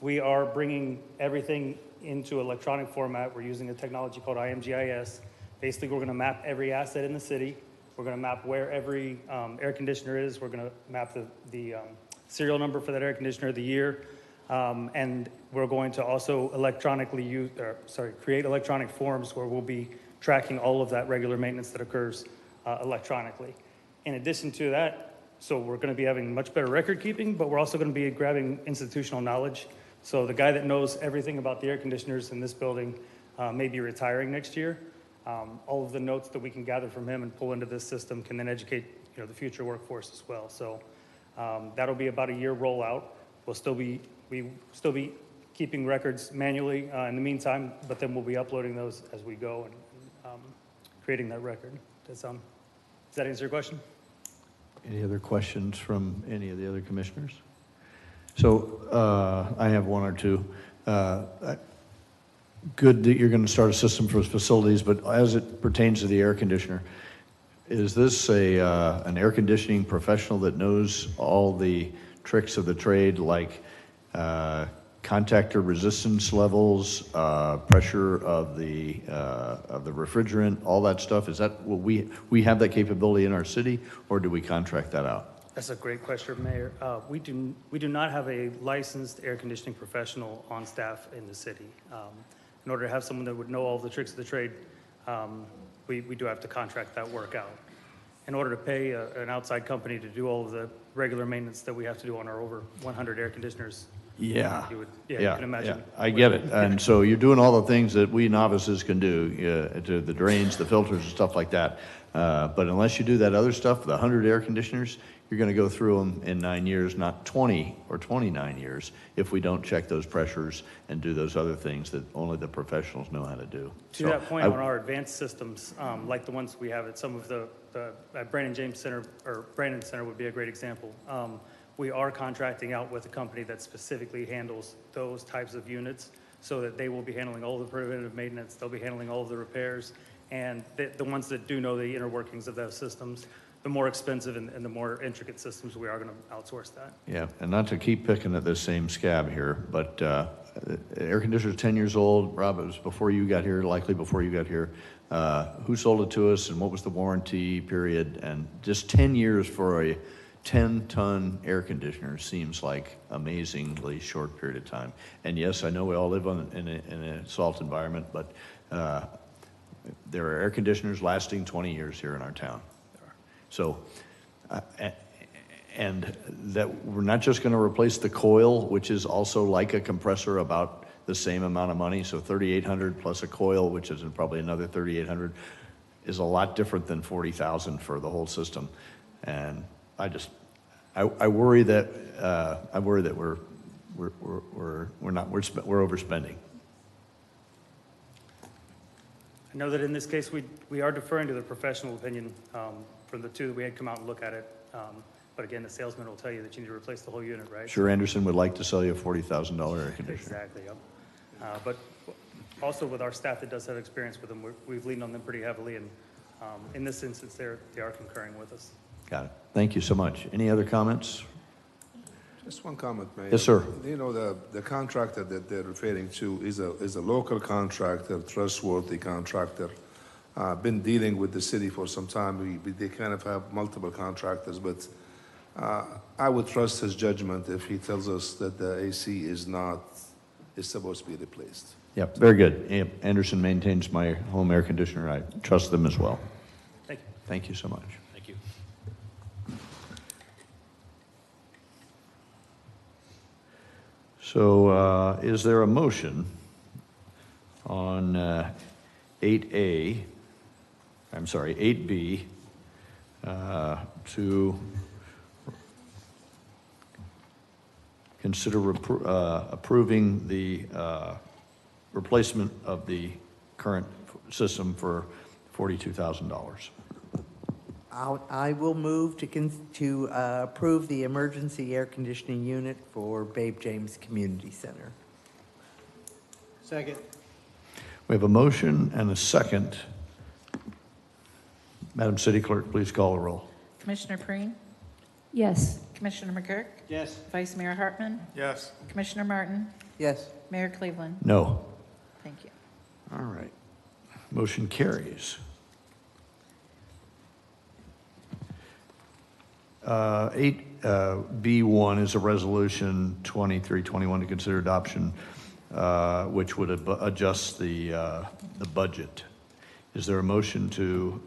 We are bringing everything into electronic format. We're using a technology called IMGIS. Basically, we're going to map every asset in the city. We're going to map where every air conditioner is. We're going to map the serial number for that air conditioner, the year. And we're going to also create electronic forms where we'll be tracking all of that regular maintenance that occurs electronically. In addition to that, so we're going to be having much better record keeping, but we're also going to be grabbing institutional knowledge. So the guy that knows everything about the air conditioners in this building may be retiring next year. All of the notes that we can gather from him and pull into this system can then educate the future workforce as well. So that'll be about a year rollout. We still be keeping records manually in the meantime, but then we'll be uploading those as we go and creating that record. Does that answer your question? Any other questions from any of the other commissioners? So I have one or two. Good that you're going to start a system for facilities, but as it pertains to the air conditioner, is this an air conditioning professional that knows all the tricks of the trade, like contactor resistance levels, pressure of the refrigerant, all that stuff? Is that will we have that capability in our city, or do we contract that out? That's a great question, Mayor. We do not have a licensed air conditioning professional on staff in the city. In order to have someone that would know all the tricks of the trade, we do have to contract that work out. In order to pay an outside company to do all of the regular maintenance that we have to do on our over 100 air conditioners, you can imagine. Yeah. I get it. And so you're doing all the things that we novices can do, to the drains, the filters, and stuff like that. But unless you do that other stuff, the 100 air conditioners, you're going to go through them in 9 years, not 20 or 29 years, if we don't check those pressures and do those other things that only the professionals know how to do. To that point, on our advanced systems, like the ones we have at some of the Brandon James Center, or Brandon Center would be a great example. We are contracting out with a company that specifically handles those types of units so that they will be handling all the preventative maintenance, they'll be handling all of the repairs, and the ones that do know the inner workings of those systems, the more expensive and the more intricate systems, we are going to outsource that. Yeah, and not to keep picking at this same scab here, but air conditioner's 10 years old. Rob, it was before you got here, likely before you got here. Who sold it to us, and what was the warranty period? And just 10 years for a 10-ton air conditioner seems like amazingly short period of time. And yes, I know we all live in a salt environment, but there are air conditioners lasting 20 years here in our town. So, and that we're not just going to replace the coil, which is also like a compressor, about the same amount of money. So $3,800 plus a coil, which is probably another $3,800, is a lot different than $40,000 for the whole system. And I worry that we're overspending. I know that in this case, we are deferring to the professional opinion from the two that we had come out and look at it. But again, the salesman will tell you that you need to replace the whole unit, right? Sure, Anderson would like to sell you a $40,000 air conditioner. Exactly, yep. But also with our staff that does have experience with them, we've leaned on them pretty heavily, and in this instance, they are concurring with us. Got it. Thank you so much. Any other comments? Just one comment, Mayor. Yes, sir. You know, the contractor that they're referring to is a local contractor, trustworthy contractor. Been dealing with the city for some time. They kind of have multiple contractors, but I would trust his judgment if he tells us that the AC is supposed to be replaced. Yep, very good. Yep. Anderson maintains my home air conditioner. I trust them as well. Thank you. Thank you so much. Thank you. So is there a motion on 8A, I'm sorry, 8B, to consider approving the replacement of the current system for $42,000. I will move to approve the emergency air conditioning unit for Babe James Community Center. Second. We have a motion and a second. Madam City Clerk, please call the roll. Commissioner Perine? Yes. Commissioner McGurk? Yes. Vice Mayor Hartman? Yes. Commissioner Martin? Yes. Mayor Cleveland? No. Thank you. All right. Motion carries. 8B1 is a resolution 2321 to consider adoption, which would adjust the budget. Is there a motion to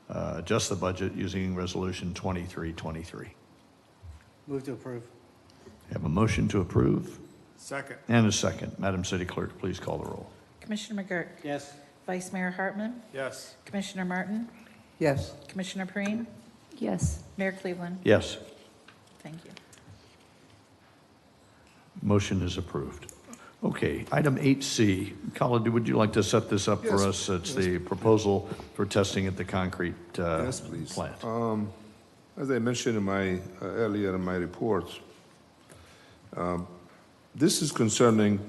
adjust the budget using resolution 2323? Move to approve. Have a motion to approve Second. and a second. Madam City Clerk, please call the roll. Commissioner McGurk? Yes. Vice Mayor Hartman? Yes. Commissioner Martin? Yes. Commissioner Perine? Yes. Mayor Cleveland? Yes. Thank you. Motion is approved. Okay, item 8C. Colin, would you like to set this up for Yes. us? It's the proposal for testing at the concrete Yes, please. plant. As I mentioned in my earlier in my report, this is concerning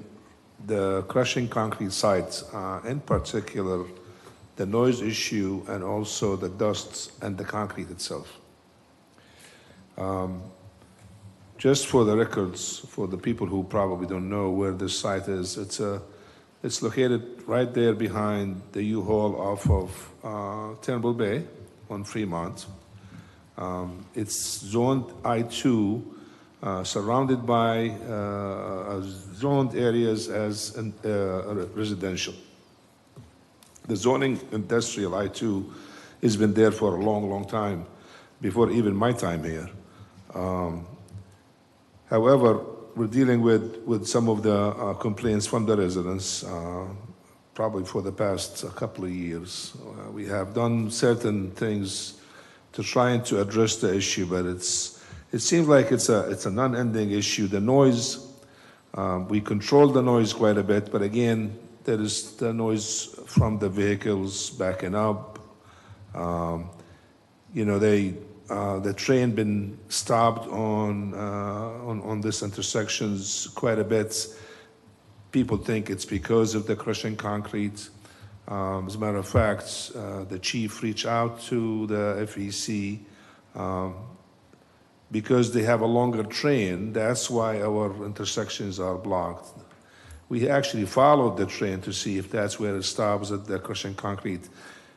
the crushing concrete sites, in particular, the noise issue and also the dust and the concrete itself. Just for the records, for the people who probably don't know where this site is, it's located right there behind the U-Haul off of Turnbull Bay on Fremont. It's zoned I-2, surrounded by zoned areas as residential. The zoning industrial I-2 has been there for a long, long time, before even my time here. However, we're dealing with some of the complaints from the residents, probably for the past couple of years. We have done certain things to try and to address the issue, but it seems like it's a non-ending issue. The noise, we control the noise quite a bit, but again, there is the noise from the vehicles backing up. The train been stopped on this intersections quite a bit. People think it's because of the crushing concrete. As a matter of fact, the chief reached out to the FEC because they have a longer train. That's why our intersections are blocked. We actually followed the train to see if that's where it stops at the crushing concrete.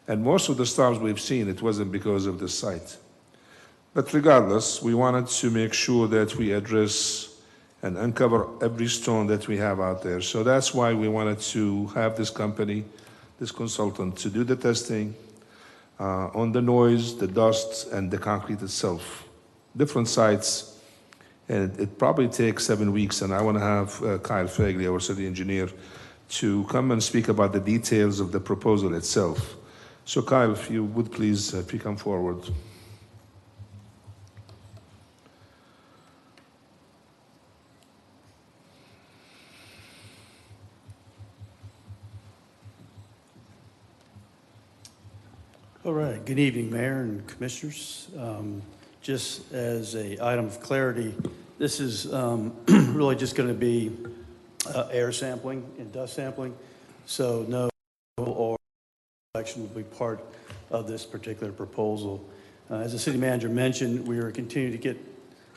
And most of the stops we've seen, it wasn't because of the site. But regardless, we wanted to make sure that we address and uncover every stone that we have out there. So that's why we wanted to have this company, this consultant, to do the testing on the noise, the dust, and the concrete itself. Different sites, and it probably takes 7 weeks, and I want to have Kyle Fagley, our city engineer, to come and speak about the details of the proposal itself. So Kyle, if you would please, if you come forward. All right. Good evening, Mayor and Commissioners. Just as an item of clarity, this is really just going to be air sampling and dust sampling. So no or action will be part of this particular proposal. As the city manager mentioned, we are continuing to get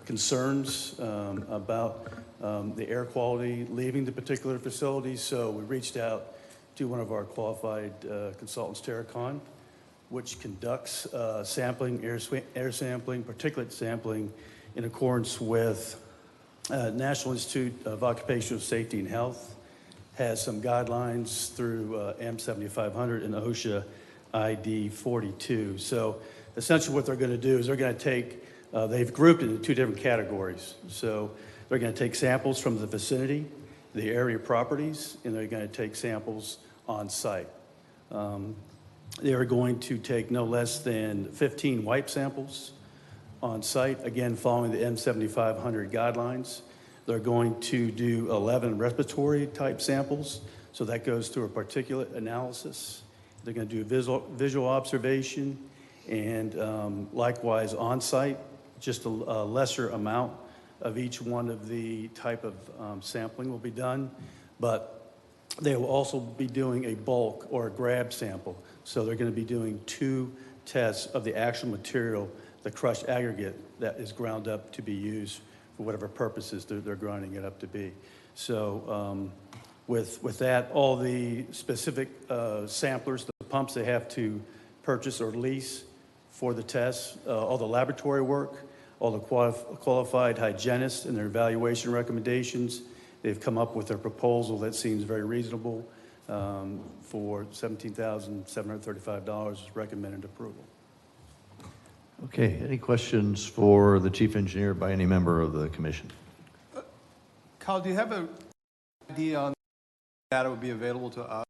concerns about the air quality leaving the particular facility. So we reached out to one of our qualified consultants, Terracon, which conducts sampling, air sampling, particulate sampling in accordance with National Institute of Occupational Safety and Health, has some guidelines through M7500 and OSHA ID 42. So essentially what they're going to do is they're going to take, they've grouped it into two different categories. So they're going to take samples from the vicinity the area properties, and they're going to take samples on site. They are going to take no less than 15 wipe samples on site, again, following the M7500 guidelines. They're going to do 11 respiratory type samples, so that goes through a particulate analysis. They're going to do visual observation, and likewise on site, just a lesser amount of each one of the type of sampling will be done, but they will also be doing a bulk or a grab sample. So they're going to be doing 2 tests of the actual material, the crushed aggregate that is ground up to be used for whatever purposes they're grinding it up to be. So with that, all the specific samplers, the pumps they have to purchase or lease for the tests, all the laboratory work, all the qualified hygienists and their evaluation recommendations. They've come up with a proposal that seems very reasonable for $17,735 is recommended approval. Okay, any questions for the chief engineer by any member of the commission? Kyle, do you have an idea on data would be available to us?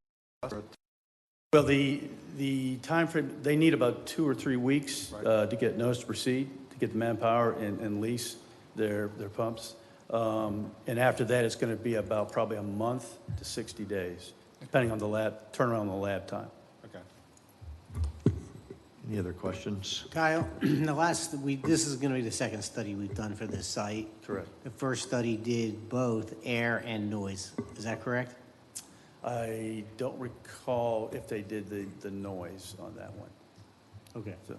Well, the time frame, they need about 2 or 3 weeks to get notice to proceed, to get the manpower and lease their pumps. And after that, it's going to be about probably a month to 60 days, depending on the lab, turnaround on the lab time. Okay. Any other questions? Kyle, this is going to be the second study we've done for this site. Correct. The first study did both air and noise. Is that correct? I don't recall if they did the noise on that one. Okay. So.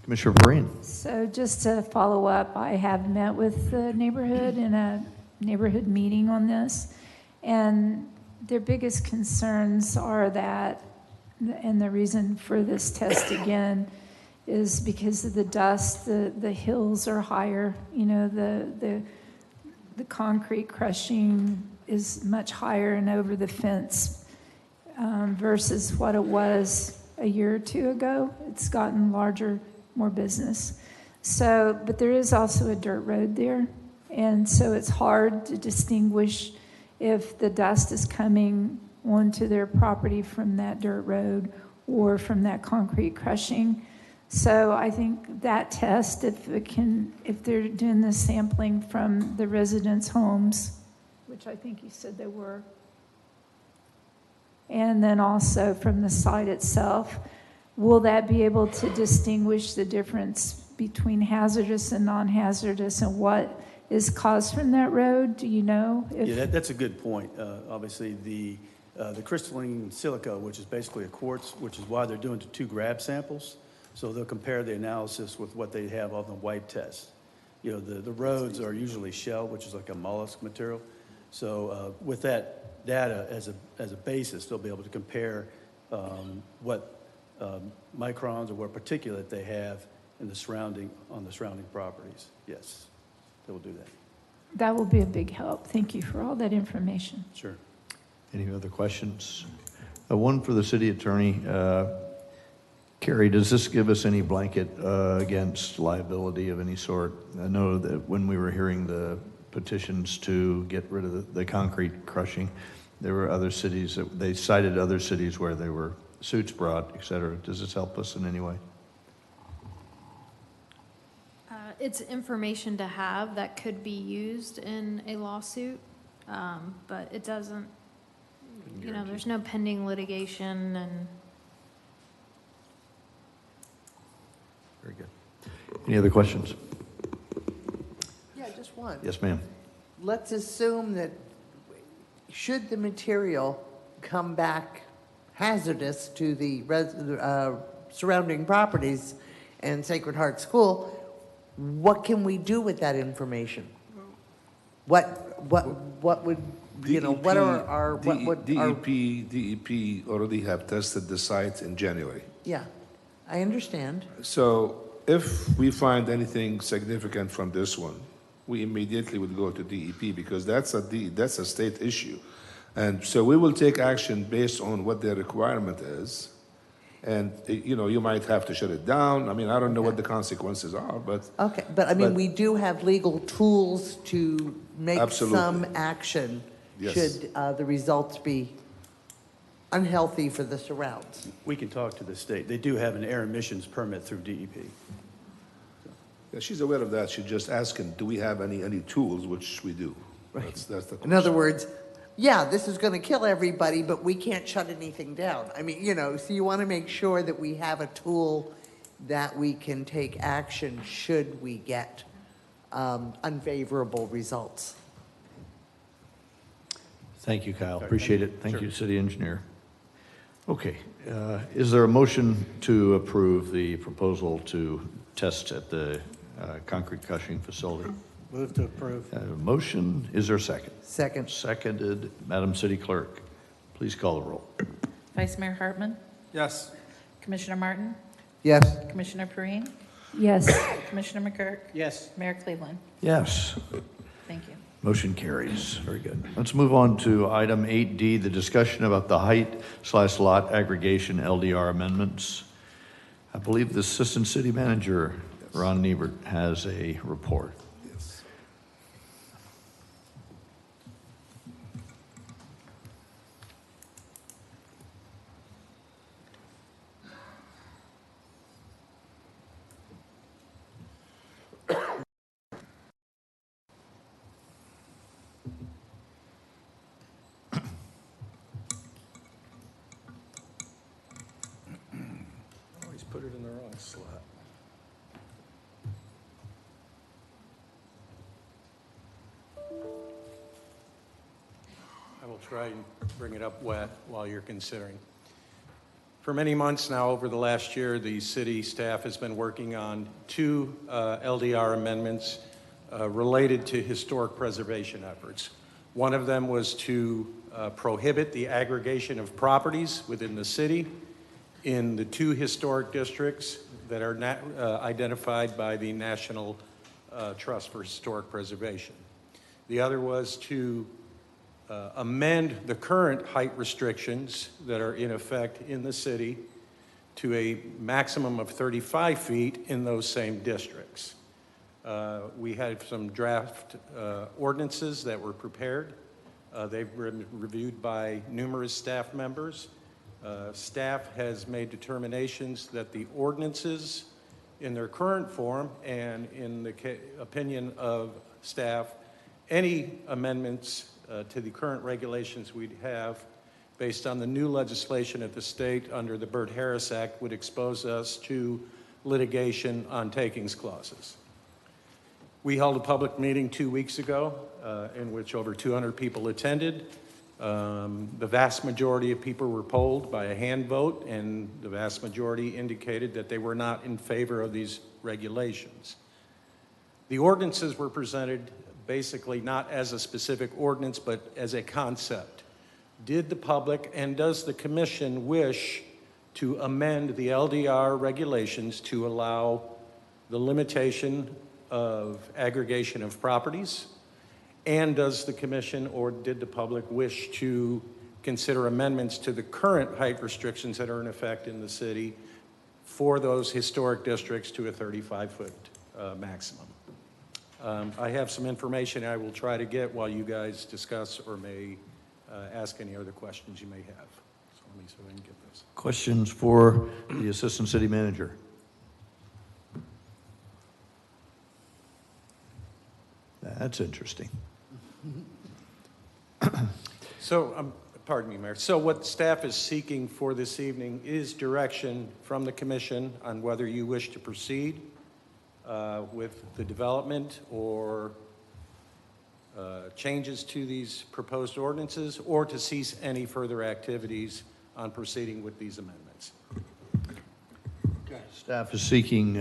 Commissioner Breen. So just to follow up, I have met with the neighborhood in a neighborhood meeting on this, and their biggest concerns are that, and the reason for this test again is because of the dust, the hills are higher, you know, the concrete crushing is much higher and over the fence versus what it was a year or 2 ago. It's gotten larger, more business. So, but there is also a dirt road there. And so it's hard to distinguish if the dust is coming onto their property from that dirt road or from that concrete crushing. So I think that test, if they're doing the sampling from the residents' homes, which I think you said they were, and then also from the site itself, will that be able to distinguish the difference between hazardous and non-hazardous and what is caused from that road? Do you know? Yeah, that's a good point. Obviously, the crystalline silica, which is basically a quartz, which is why they're doing the 2 grab samples. So they'll compare the analysis with what they have on the wipe test. You know, the roads are usually shell, which is like a mollusk material. So with that data as a basis, they'll be able to compare what microns or what particulate they have in the surrounding properties. Yes, they will do that. That will be a big help. Thank you for all that information. Sure. Any other questions? One for the city attorney. Carrie, does this give us any blanket against liability of any sort? I know that when we were hearing the petitions to get rid of the concrete crushing, there were other cities that they cited other cities where there were suits brought, et cetera. Does this help us in any way? It's information to have that could be used in a lawsuit, but it doesn't, you know, there's no pending litigation and. Very good. Any other questions? Yeah, just one. Yes, ma'am. Let's assume that should the material come back hazardous to the surrounding properties and Sacred Heart School, what can we do with that information? What would, you know, what are our, what would DEP already have tested the site in January. Yeah, I understand. So if we find anything significant from this one, we immediately would go to DEP because that's a state issue. And so we will take action based on what their requirement is. And, you know, you might have to shut it down. I mean, I don't know what the consequences are, but. Okay, but I mean, But- we do have legal tools to make Absolutely. some action Yes. should the results be unhealthy for the surrounds. We can talk to the state. They do have an air emissions permit through E DEP. Yeah, she's aware of that. She's just asking, do we have any tools, which we do. That's the question. In other words, yeah, this is going to kill everybody, but we can't shut anything down. I mean, you know, so you want to make sure that we have a tool that we can take action should we get unfavorable results. Thank you, Kyle. Appreciate it. Thank you, City Engineer. Okay, is there a motion to approve the proposal to test at the concrete crushing facility? Move to approve. Motion, is there a second? Second. Seconded. Madam City Clerk, please call the roll. Vice Mayor Hartman, Yes. Commissioner Martin, Yes. Commissioner Perine, Yes. Commissioner McGurk, Yes. Mayor Cleveland. Yes. Thank you. Motion carries. Very good. Let's move on to item 8D, the discussion about the height/lot aggregation LDR amendments. I believe the Assistant City Manager, Ron Niebert, has a report. Yes. Always put it in the wrong slot. I will try and bring it up wet while you're considering. For many months now, over the last year, the city staff has been working on two LDR amendments related to historic preservation efforts. One of them was to prohibit the aggregation of properties within the city in the two historic districts that are identified by the National Trust for Historic Preservation. The other was to amend the current height restrictions that are in effect in the city to a maximum of 35 feet in those same districts. We had some draft ordinances that were prepared. They've been reviewed by numerous staff members. Staff has made determinations that the ordinances in their current form and in the opinion of staff, any amendments to the current regulations we'd have based on the new legislation at the state under the Byrd-Harris Act would expose us to litigation on takings clauses. We held a public meeting 2 weeks ago in which over 200 people attended. The vast majority of people were polled by a hand vote, and the vast majority indicated that they were not in favor of these regulations. The ordinances were presented basically not as a specific ordinance, but as a concept. Did the public and does the commission wish to amend the LDR regulations to allow the limitation of aggregation of properties? And does the commission or did the public wish to consider amendments to the current height restrictions that are in effect in the city for those historic districts to a 35-foot maximum? I have some information I will try to get while you guys discuss or may ask any other questions you may have. So let me see if I can get this. Questions for the Assistant City Manager? That's interesting. So, pardon me, Mayor. So what staff is seeking for this evening is direction from the commission on whether you wish to proceed with the development or changes to these proposed ordinances, or to cease any further activities on proceeding with these amendments. Staff is seeking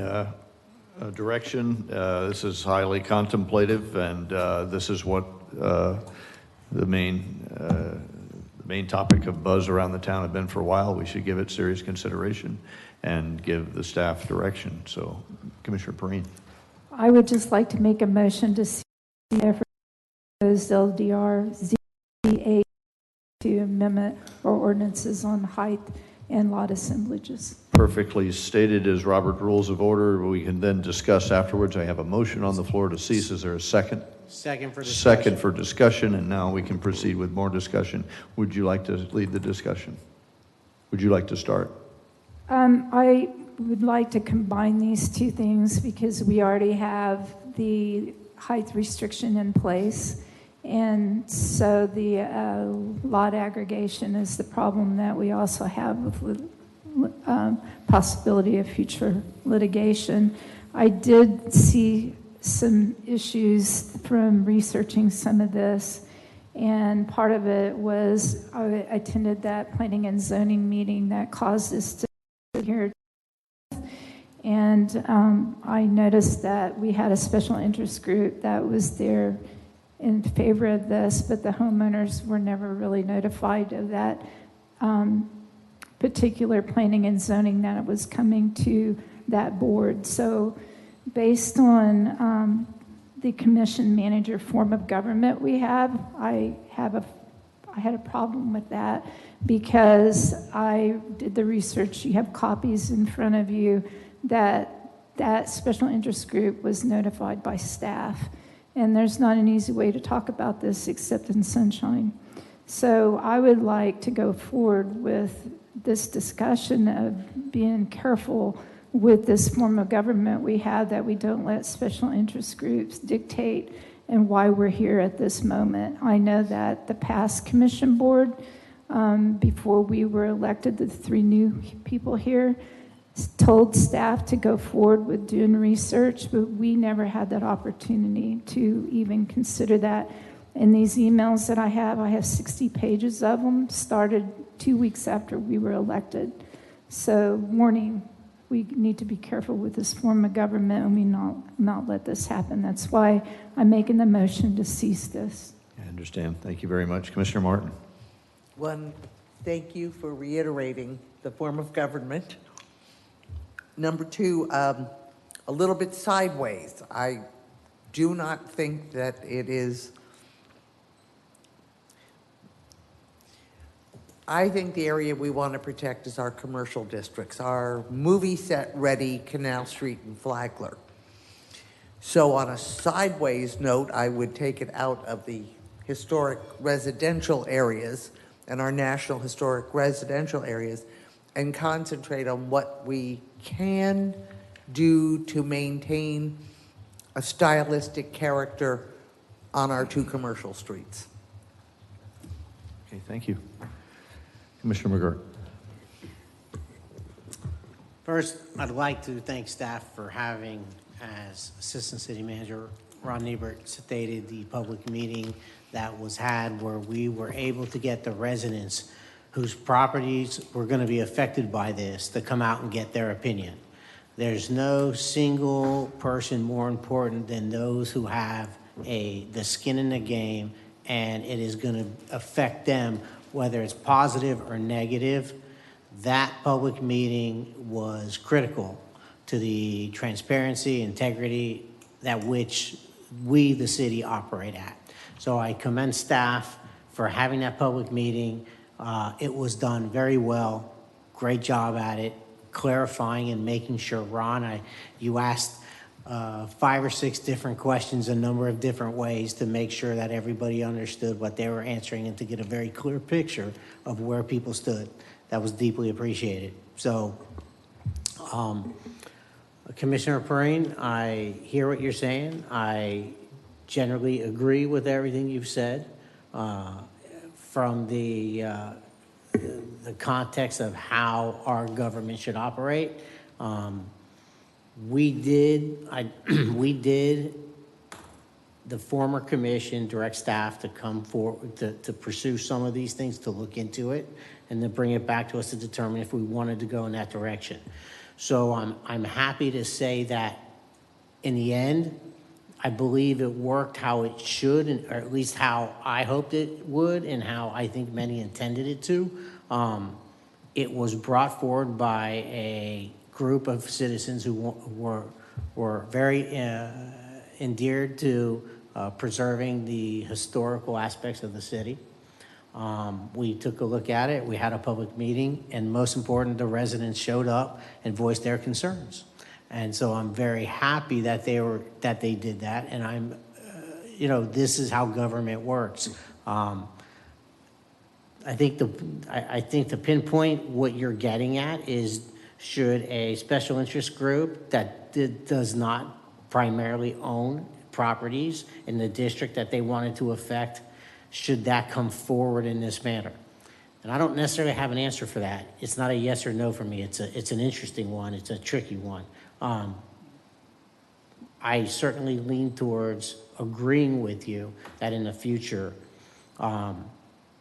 direction. This is highly contemplative, and this is what the main topic of buzz around the town have been for a while. We should give it serious consideration and give the staff direction. So, Commissioner Perine. I would just like to make a motion to see the effort proposed LDR ZA to amendment or ordinances on height and lot assemblages. Perfectly stated as Robert Rules of Order. We can then discuss afterwards. I have a motion on the floor to cease. Is there a second? Second for discussion. Second for discussion, and now we can proceed with more discussion. Would you like to lead the discussion? Would you like to start? I would like to combine these two things because we already have the height restriction in place. And so the lot aggregation is the problem that we also have with possibility of future litigation. I did see some issues from researching some of this, and part of it was I attended that planning and zoning meeting that caused us to hear. And I noticed that we had a special interest group that was there in favor of this, but the homeowners were never really notified of that particular planning and zoning that it was coming to that board. So based on the commission manager form of government we have, I had a problem with that because I did the research. You have copies in front of you that special interest group was notified by staff. And there's not an easy way to talk about this except in sunshine. So I would like to go forward with this discussion of being careful with this form of government we have, that we don't let special interest groups dictate and why we're here at this moment. I know that the past commission board, before we were elected, the 3 new people here, told staff to go forward with doing research, but we never had that opportunity to even consider that. In these emails that I have 60 pages of them, started 2 weeks after we were elected. So warning, we need to be careful with this form of government and we not let this happen. That's why I'm making the motion to cease this. I understand. Thank you very much. Commissioner Martin. One, thank you for reiterating the form of government. Number 2, a little bit sideways. I do not think that it is. I think the area we want to protect is our commercial districts, our movie set ready Canal Street and Flagler. So on a sideways note, I would take it out of the historic residential areas and our national historic residential areas and concentrate on what we can do to maintain a stylistic character on our 2 commercial streets. Okay, thank you. Commissioner McGirt. First, I'd like to thank staff for having, as Assistant City Manager Ron Niebert stated, the public meeting that was had where we were able to get the residents whose properties were going to be affected by this to come out and get their opinion. There's no single person more important than those who have the skin in the game, and it is going to affect them, whether it's positive or negative. That public meeting was critical to the transparency, integrity that which we, the city, operate at. So I commend staff for having that public meeting. It was done very well. Great job at it, clarifying and making sure, Ron, you asked 5 or 6 different questions a number of different ways to make sure that everybody understood what they were answering and to get a very clear picture of where people stood. That was deeply appreciated. So, Commissioner Perrine, I hear what you're saying. I generally agree with everything you've said. From the context of how our government should operate. We did, the former commission direct staff to come forward to pursue some of these things, to look into it, and then bring it back to us to determine if we wanted to go in that direction. So I'm happy to say that in the end, I believe it worked how it should, or at least how I hoped it would, and how I think many intended it to. It was brought forward by a group of citizens who were very endeared to preserving the historical aspects of the city. We took a look at it, we had a public meeting, and most important, the residents showed up and voiced their concerns. And so I'm very happy that they did that, and I'm, this is how government works. I think to pinpoint what you're getting at is, should a special interest group that does not primarily own properties in the district that they wanted to affect, should that come forward in this manner? And I don't necessarily have an answer for that. It's not a yes or no for me. It's an interesting one. It's a tricky one. I certainly lean towards agreeing with you that in the future,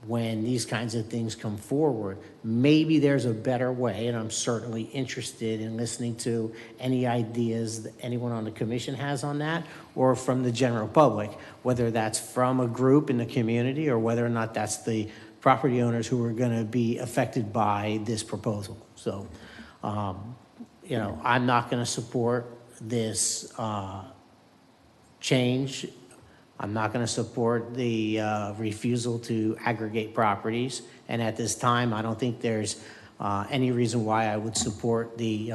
when these kinds of things come forward, maybe there's a better way, and I'm certainly interested in listening to any ideas that anyone on the commission has on that, or from the general public, whether that's from a group in the community or whether or not that's the property owners who are going to be affected by this proposal. So, I'm not going to support this change. I'm not going to support the refusal to aggregate properties. And at this time, I don't think there's any reason why I would support the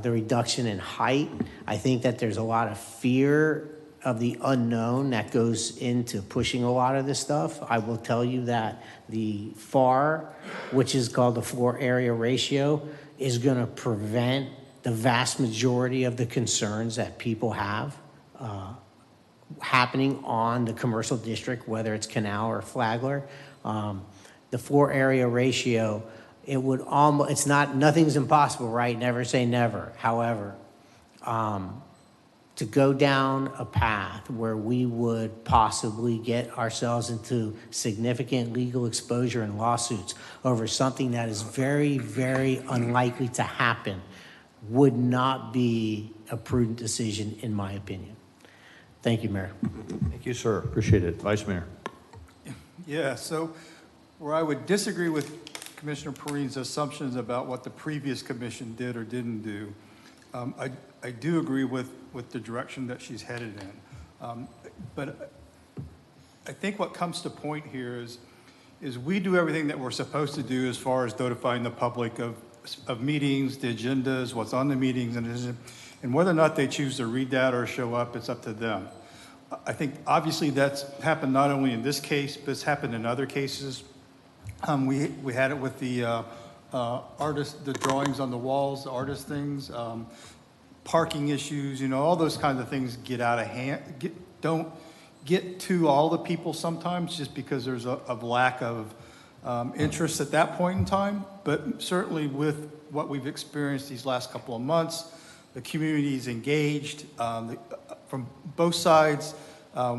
reduction in height. I think that there's a lot of fear of the unknown that goes into pushing a lot of this stuff. I will tell you that the FAR, which is called the floor area ratio, is going to prevent the vast majority of the concerns that people have happening on the commercial district, whether it's Canal or Flagler. The floor area ratio, it would almost, it's not, nothing's impossible, right? Never say never. However, to go down a path where we would possibly get ourselves into significant legal exposure and lawsuits over something that is very, very unlikely to happen would not be a prudent decision, in my opinion. Thank you, Mayor. Thank you, sir. Appreciate it. Vice Mayor. Yeah, so where I would disagree with Commissioner Perrine's assumptions about what the previous commission did or didn't do, I do agree with the direction that she's headed in. But I think what comes to point here is we do everything that we're supposed to do as far as notifying the public of meetings, the agendas, what's on the meetings, and whether or not they choose to read that or show up, it's up to them. I think obviously that's happened not only in this case, but it's happened in other cases. We had it with the artist, the drawings on the walls, the artist things, parking issues, all those kinds of things get out of hand, don't get to all the people sometimes just because there's a lack of interest at that point in time. But certainly with what we've experienced these last couple of months, the community is engaged from both sides.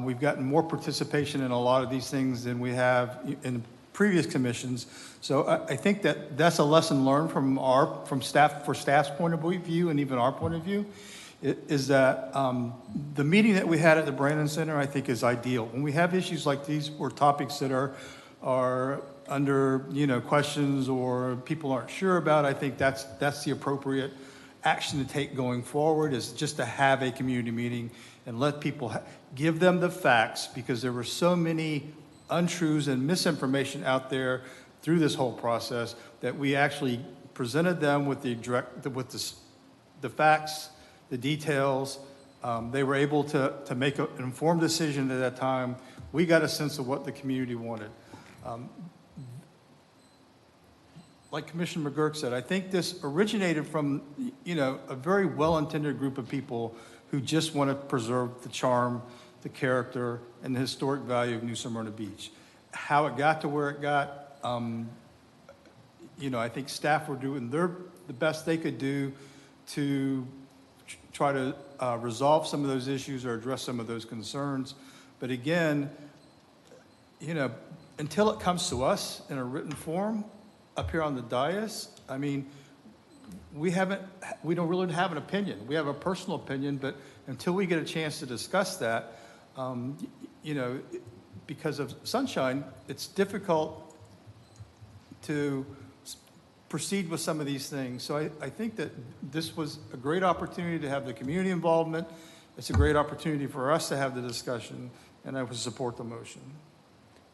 We've gotten more participation in a lot of these things than we have in previous commissions. So I think that's a lesson learned from staff's point of view and even our point of view, is that the meeting that we had at the Brandon Center, I think, is ideal. When we have issues like these or topics that are under questions or people aren't sure about, I think that's the appropriate action to take going forward, is just to have a community meeting and let people give them the facts, because there were so many untruths and misinformation out there through this whole process that we actually presented them with the facts, the details. They were able to make an informed decision at that time. We got a sense of what the community wanted. Like Commissioner McGurk said, I think this originated from, a very well-intended group of people who just want to preserve the charm, the character, and the historic value of New Smyrna Beach. How it got to where it got, I think staff were doing the best they could do to try to resolve some of those issues or address some of those concerns. But again, until it comes to us in a written form up here on the dais, I mean, we don't really have an opinion. We have a personal opinion, but until we get a chance to discuss that, because of sunshine, it's difficult to proceed with some of these things. So I think that this was a great opportunity to have the community involvement. It's a great opportunity for us to have the discussion, and I would support the motion.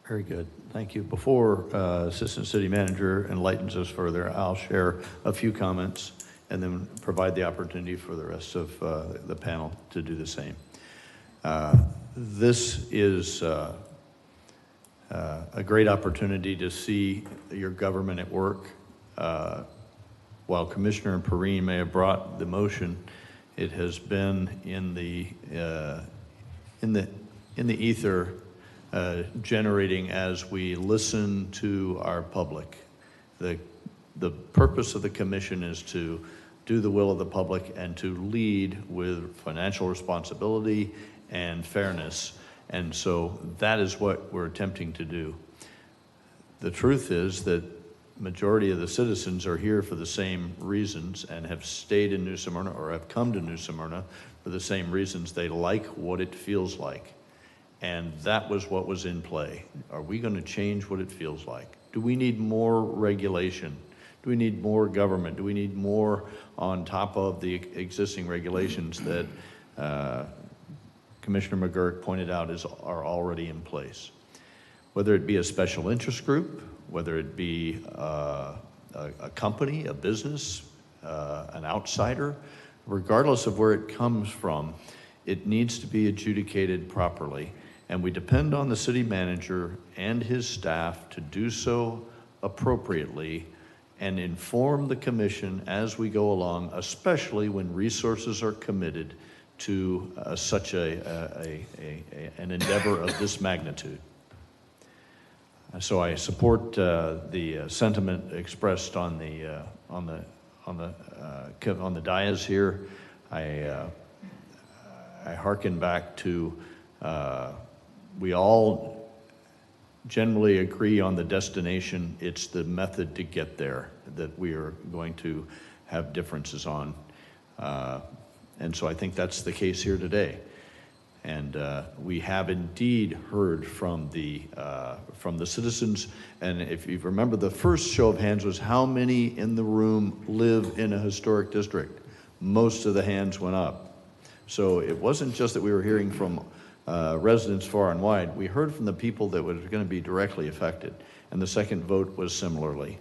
Very good. Thank you. Before Assistant City Manager enlightens us further, I'll share a few comments and then provide the opportunity for the rest of the panel to do the same. This is a great opportunity to see your government at work. While Commissioner Perrine may have brought the motion, it has been in the ether, generating as we listen to our public. The purpose of the commission is to do the will of the public and to lead with financial responsibility and fairness. And so that is what we're attempting to do. The truth is that majority of the citizens are here for the same reasons and have stayed in New Smyrna or have come to New Smyrna for the same reasons. They like what it feels like. And that was what was in play. Are we going to change what it feels like? Do we need more regulation? Do we need more government? Do we need more on top of the existing regulations that Commissioner McGurk pointed out are already in place? Whether it be a special interest group, whether it be a company, a business, an outsider, regardless of where it comes from, it needs to be adjudicated properly. And we depend on the city manager and his staff to do so appropriately and inform the commission as we go along, especially when resources are committed to such an endeavor of this magnitude. So I support the sentiment expressed on the dais here. I hearken back to we all generally agree on the destination. It's the method to get there that we are going to have differences on. And so I think that's the case here today. And we have indeed heard from the citizens. And if you remember, the first show of hands was how many in the room live in a historic district. Most of the hands went up. So it wasn't just that we were hearing from residents far and wide. We heard from the people that were going to be directly affected. And the second vote was similarly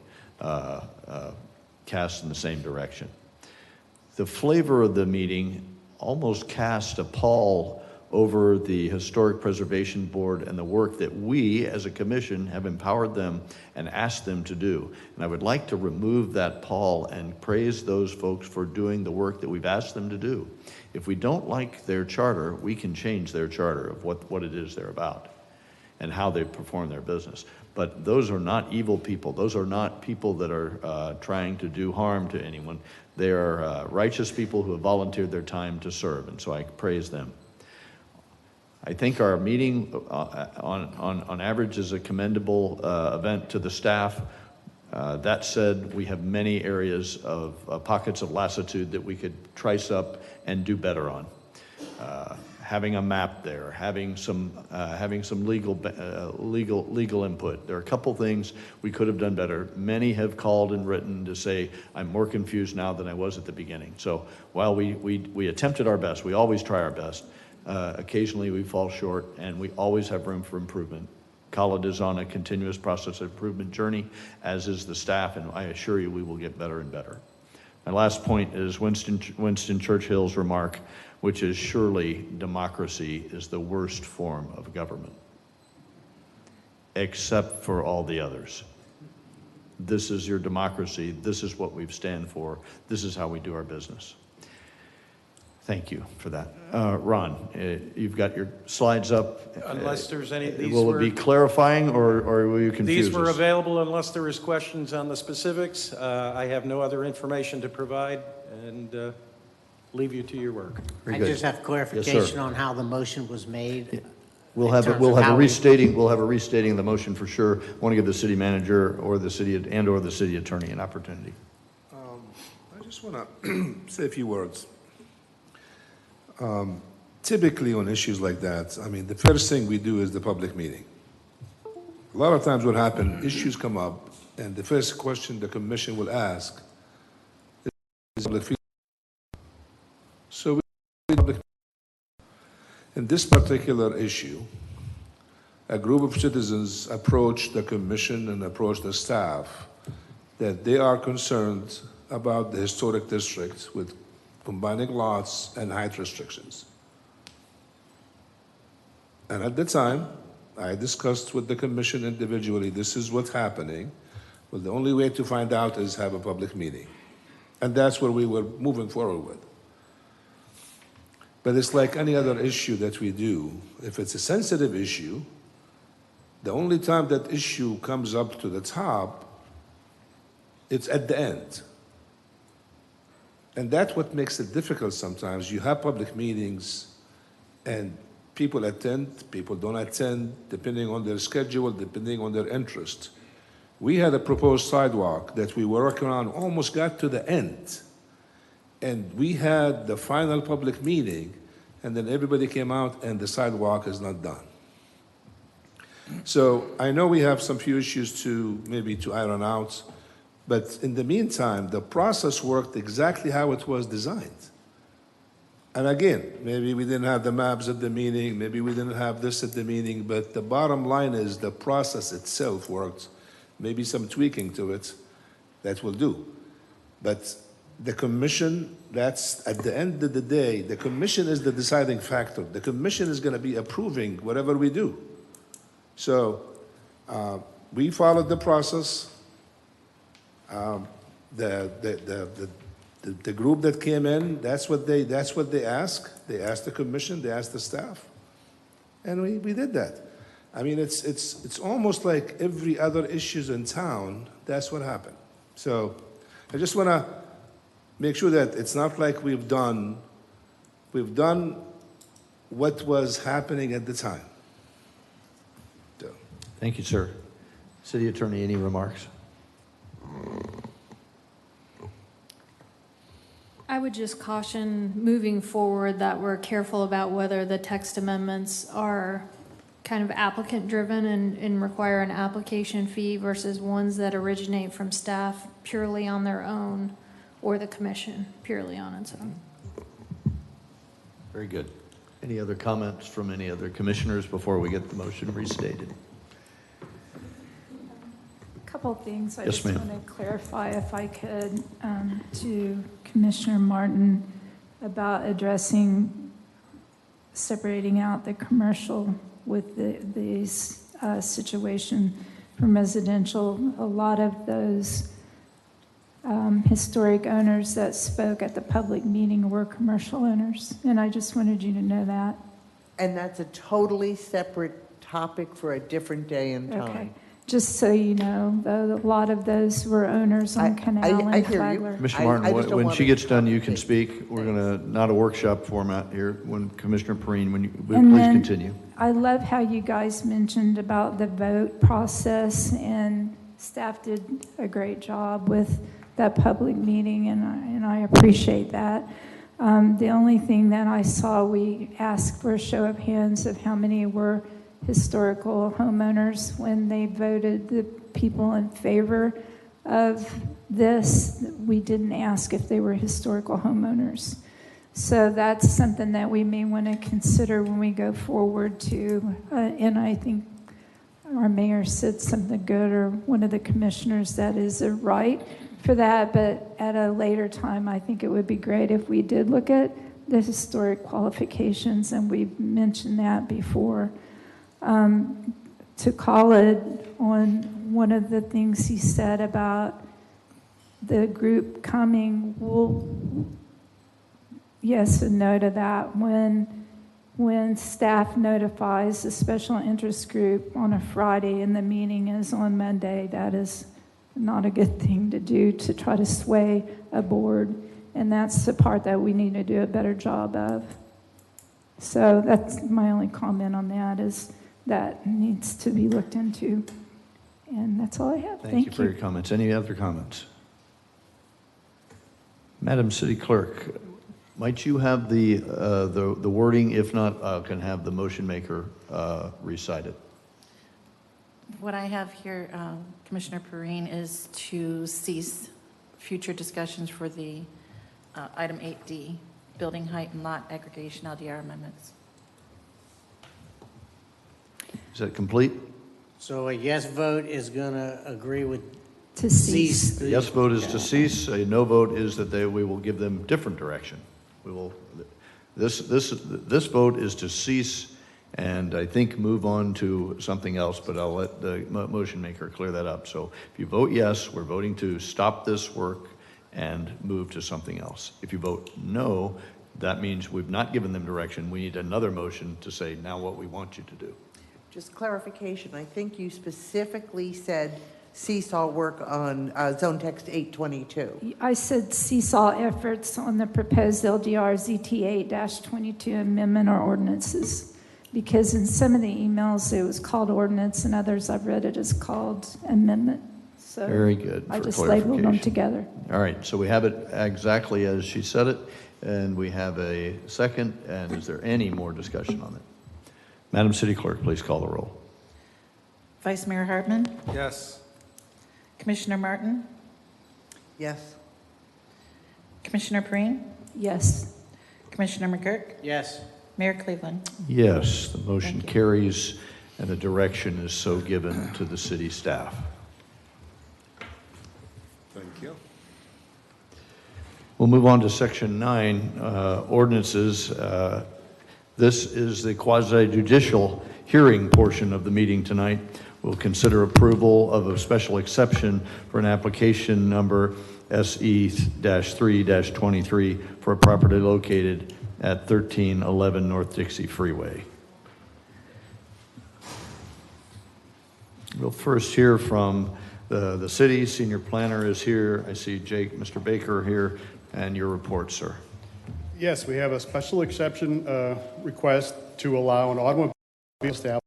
cast in the same direction. The flavor of the meeting almost cast a pall over the Historic Preservation Board and the work that we as a commission have empowered them and asked them to do. And I would like to remove that pall and praise those folks for doing the work that we've asked them to do. If we don't like their charter, we can change their charter of what it is they're about and how they perform their business. But those are not evil people. Those are not people that are trying to do harm to anyone. They are righteous people who have volunteered their time to serve, and so I praise them. I think our meeting on average is a commendable event to the staff. That said, we have many areas of pockets of lassitude that we could trice up and do better on. Having a map there, having some legal input. There are a couple things we could have done better. Many have called and written to say, I'm more confused now than I was at the beginning. So while we attempted our best, we always try our best. Occasionally we fall short, and we always have room for improvement. COLID is on a continuous process of improvement journey, as is the staff, and I assure you we will get better and better. My last point is Winston Churchill's remark, which is surely democracy is the worst form of government, except for all the others. This is your democracy. This is what we stand for. This is how we do our business. Thank you for that. Ron, you've got your slides up. Unless there's any, will it be clarifying or will you confuse These were us? available unless there is questions on the specifics. I have no other information to provide and leave you to your work. I just have clarification on how the motion was made. We'll have a restating of the motion for sure. I want to give the city manager or the city or the city attorney an opportunity. I just want to say a few words. Typically on issues like that, I mean, the first thing we do is the public meeting. A lot of times what happens, issues come up, and the first question the commission will ask is public feedback. So in this particular issue, a group of citizens approached the commission and approached the staff that they are concerned about the historic district with combining lots and height restrictions. And at the time, I discussed with the commission individually, this is what's happening. Well, the only way to find out is have a public meeting. And that's what we were moving forward with. But it's like any other issue that we do. If it's a sensitive issue, the only time that issue comes up to the top, it's at the end. And that's what makes it difficult sometimes. You have public meetings and people attend, people don't attend, depending on their schedule, depending on their interest. We had a proposed sidewalk that we were working on, almost got to the end. And we had the final public meeting, and then everybody came out and the sidewalk is not done. So I know we have some few issues maybe to iron out, but in the meantime, the process worked exactly how it was designed. And again, maybe we didn't have the maps at the meeting, maybe we didn't have this at the meeting, but the bottom line is the process itself worked. Maybe some tweaking to it, that will do. But the commission, that's at the end of the day, the commission is the deciding factor. The commission is going to be approving whatever we do. So we followed the process. The group that came in, that's what they asked. They asked the commission, they asked the staff, and we did that. I mean, it's almost like every other issues in town. That's what happened. So I just want to make sure that it's not like we've done what was happening at the time. So. Thank you, sir. City Attorney, any remarks? I would just caution moving forward that we're careful about whether the text amendments are kind of applicant-driven and require an application fee versus ones that originate from staff purely on their own or the commission purely on its own. Very good. Any other comments from any other commissioners before we get the motion restated? Couple of things I Yes, just ma'am. want to clarify, if I could, to Commissioner Martin about addressing separating out the commercial with the situation from residential. A lot of those historic owners that spoke at the public meeting were commercial owners, and I just wanted you to know that. And that's a totally separate topic for a different day and time. Okay. Just so you know, though, a lot of those were owners on Canal I and hear you. Flagler. Commissioner Martin, when she gets done, you can speak. We're going to, not a workshop format here. When Commissioner Perrine, please continue. I love how you guys mentioned about the vote process, and staff did a great job with that public meeting, and I appreciate that. The only thing that I saw, we asked for a show of hands of how many were historical homeowners when they voted the people in favor of this. We didn't ask if they were historical homeowners. So that's something that we may want to consider when we go forward to, and I think our mayor said something good, or one of the commissioners, that is a right for that, but at a later time, I think it would be great if we did look at the historic qualifications, and we've mentioned that before. To call it on one of the things he said about the group coming, we'll yes and no to that. When staff notifies a special interest group on a Friday and the meeting is on Monday, that is not a good thing to do, to try to sway a board. And that's the part that we need to do a better job of. So that's my only comment on that, is that needs to be looked into. And that's all I have. Thank you for your comments. Any other comments? Madam City Clerk, might you have the wording? If not, can have the motion maker recite it. What I have here, Commissioner Perrine, is to cease future discussions for the item 8D, building height and lot aggregation LDR amendments. Is that complete? So a yes vote is going to agree with To cease. the. Yes vote is to cease, a no vote is that we will give them different direction. We will, this vote is to cease and I think move on to something else, but I'll let the motion maker clear that up. So if you vote yes, we're voting to stop this work and move to something else. If you vote no, that means we've not given them direction. We need another motion to say now what we want you to do. Just clarification, I think you specifically said cease all work on Zone Text 822. I said cease all efforts on the proposed LDR ZTA-22 amendment or ordinances, because in some of the emails it was called ordinance and others I've read it as called amendment. So Very good. I for just labeled them clarification. together. All right, so we have it exactly as she said it, and we have a second, and is there any more discussion on it? Madam City Clerk, please call the roll. Vice Mayor Hartman, Yes. Commissioner Martin, Yes. Commissioner Perrine, Yes. Commissioner McGurk, Yes. Mayor Cleveland. Yes, the motion Thank you. carries, and the direction is so given to the city staff. Thank you. We'll move on to Section 9, ordinances. This is the quasi-judicial hearing portion of the meeting tonight. We'll consider approval of a special exception for an application number SE-3-23 for a property located at 1311 North Dixie Freeway. We'll first hear from the city. Senior planner is here. I see Mr. Baker here, and your report, sir. Yes, we have a special exception request to allow an automobile establishment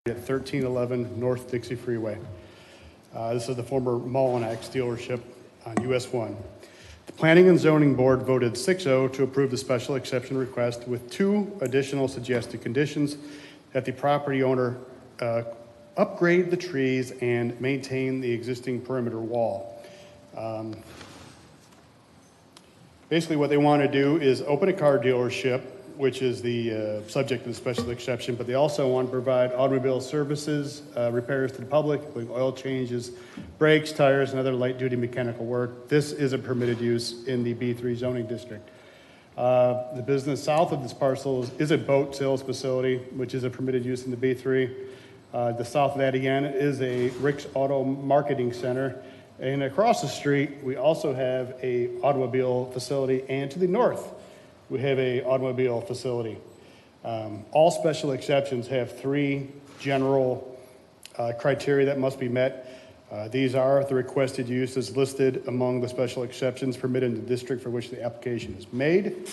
at 1311 North Dixie Freeway. This is the former Mullinax dealership on US 1. The Planning and Zoning Board voted 6-0 to approve the special exception request with 2 additional suggested conditions: that the property owner upgrade the trees and maintain the existing perimeter wall. Basically, what they want to do is open a car dealership, which is the subject of the special exception, but they also want to provide automobile services, repairs to the public, including oil changes, brakes, tires, and other light-duty mechanical work. This is a permitted use in the B3 zoning district. The business south of this parcel is a boat sales facility, which is a permitted use in the B3. The south of that, again, is a Rick's Auto Marketing Center. And across the street, we also have a automobile facility, and to the north, we have a automobile facility. All special exceptions have 3 general criteria that must be met. These are the requested use is listed among the special exceptions permitted in the district for which the application is made.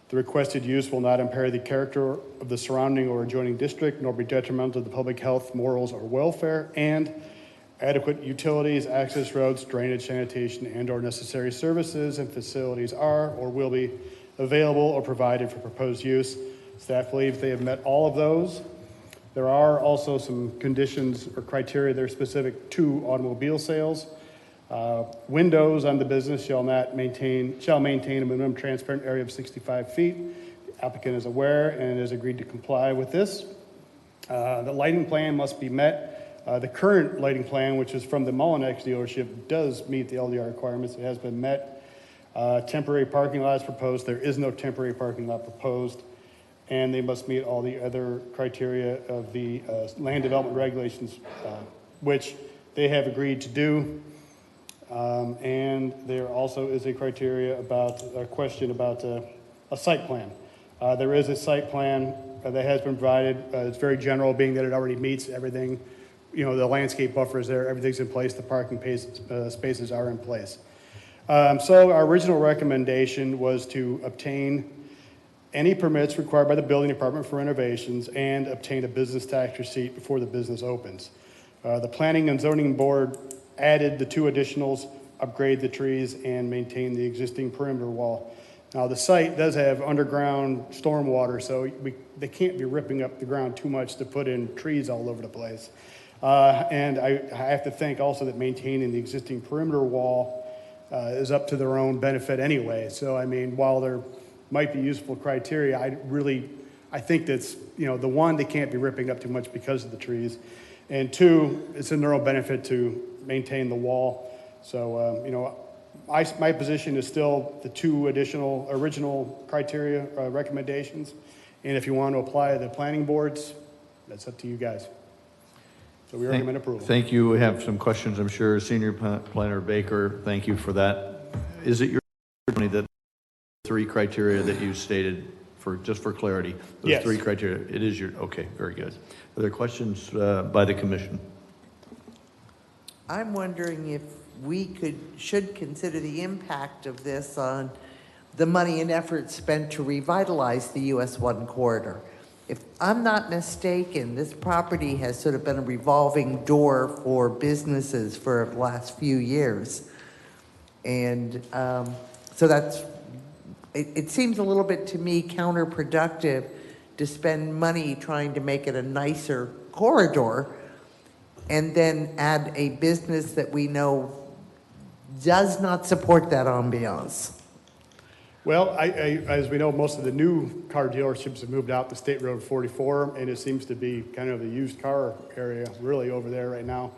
The requested use will not impair the character of the surrounding or adjoining district, nor be detrimental to the public health, morals, or welfare, and adequate utilities, access roads, drainage, sanitation, and/or necessary services and facilities are or will be available or provided for proposed use. Staff believes they have met all of those. There are also some conditions or criteria that are specific to automobile sales. Windows on the business shall maintain a minimum transparent area of 65 feet. The applicant is aware and has agreed to comply with this. The lighting plan must be met. The current lighting plan, which is from the Mullinax dealership, does meet the LDR requirements. It has been met. Temporary parking lot is proposed. There is no temporary parking lot proposed. And they must meet all the other criteria of the land development regulations, which they have agreed to do. And there also is a question about a site plan. There is a site plan that has been provided. It's very general, being that it already meets everything. You know, the landscape buffer is there, everything's in place, the parking spaces are in place. So our original recommendation was to obtain any permits required by the building department for renovations and obtain a business tax receipt before the business opens. The Planning and Zoning Board added the 2 additionals: upgrade the trees and maintain the existing perimeter wall. Now, the site does have underground stormwater, so they can't be ripping up the ground too much to put in trees all over the place. And I have to think also that maintaining the existing perimeter wall is up to their own benefit anyway. So, I mean, while there might be useful criteria, I I think that's, the one, they can't be ripping up too much because of the trees. And two, it's in their own benefit to maintain the wall. So, my position is still the two additional original criteria recommendations. And if you want to apply the planning boards, that's up to you guys. So we recommend approval. Thank you. We have some questions, I'm sure. Senior Planner Baker, thank you for that. Is it your testimony that three criteria that you stated, just for clarity, those Yes. three criteria, it is your, okay, very good. Are there questions by the commission? I'm wondering if we should consider the impact of this on the money and effort spent to revitalize the US 1 corridor. If I'm not mistaken, this property has sort of been a revolving door for businesses for the last few years. And so it seems a little bit to me counterproductive to spend money trying to make it a nicer corridor and then add a business that we know does not support that ambiance. Well, as we know, most of the new car dealerships have moved out to State Road 44, and it seems to be kind of a used car area really over there right now.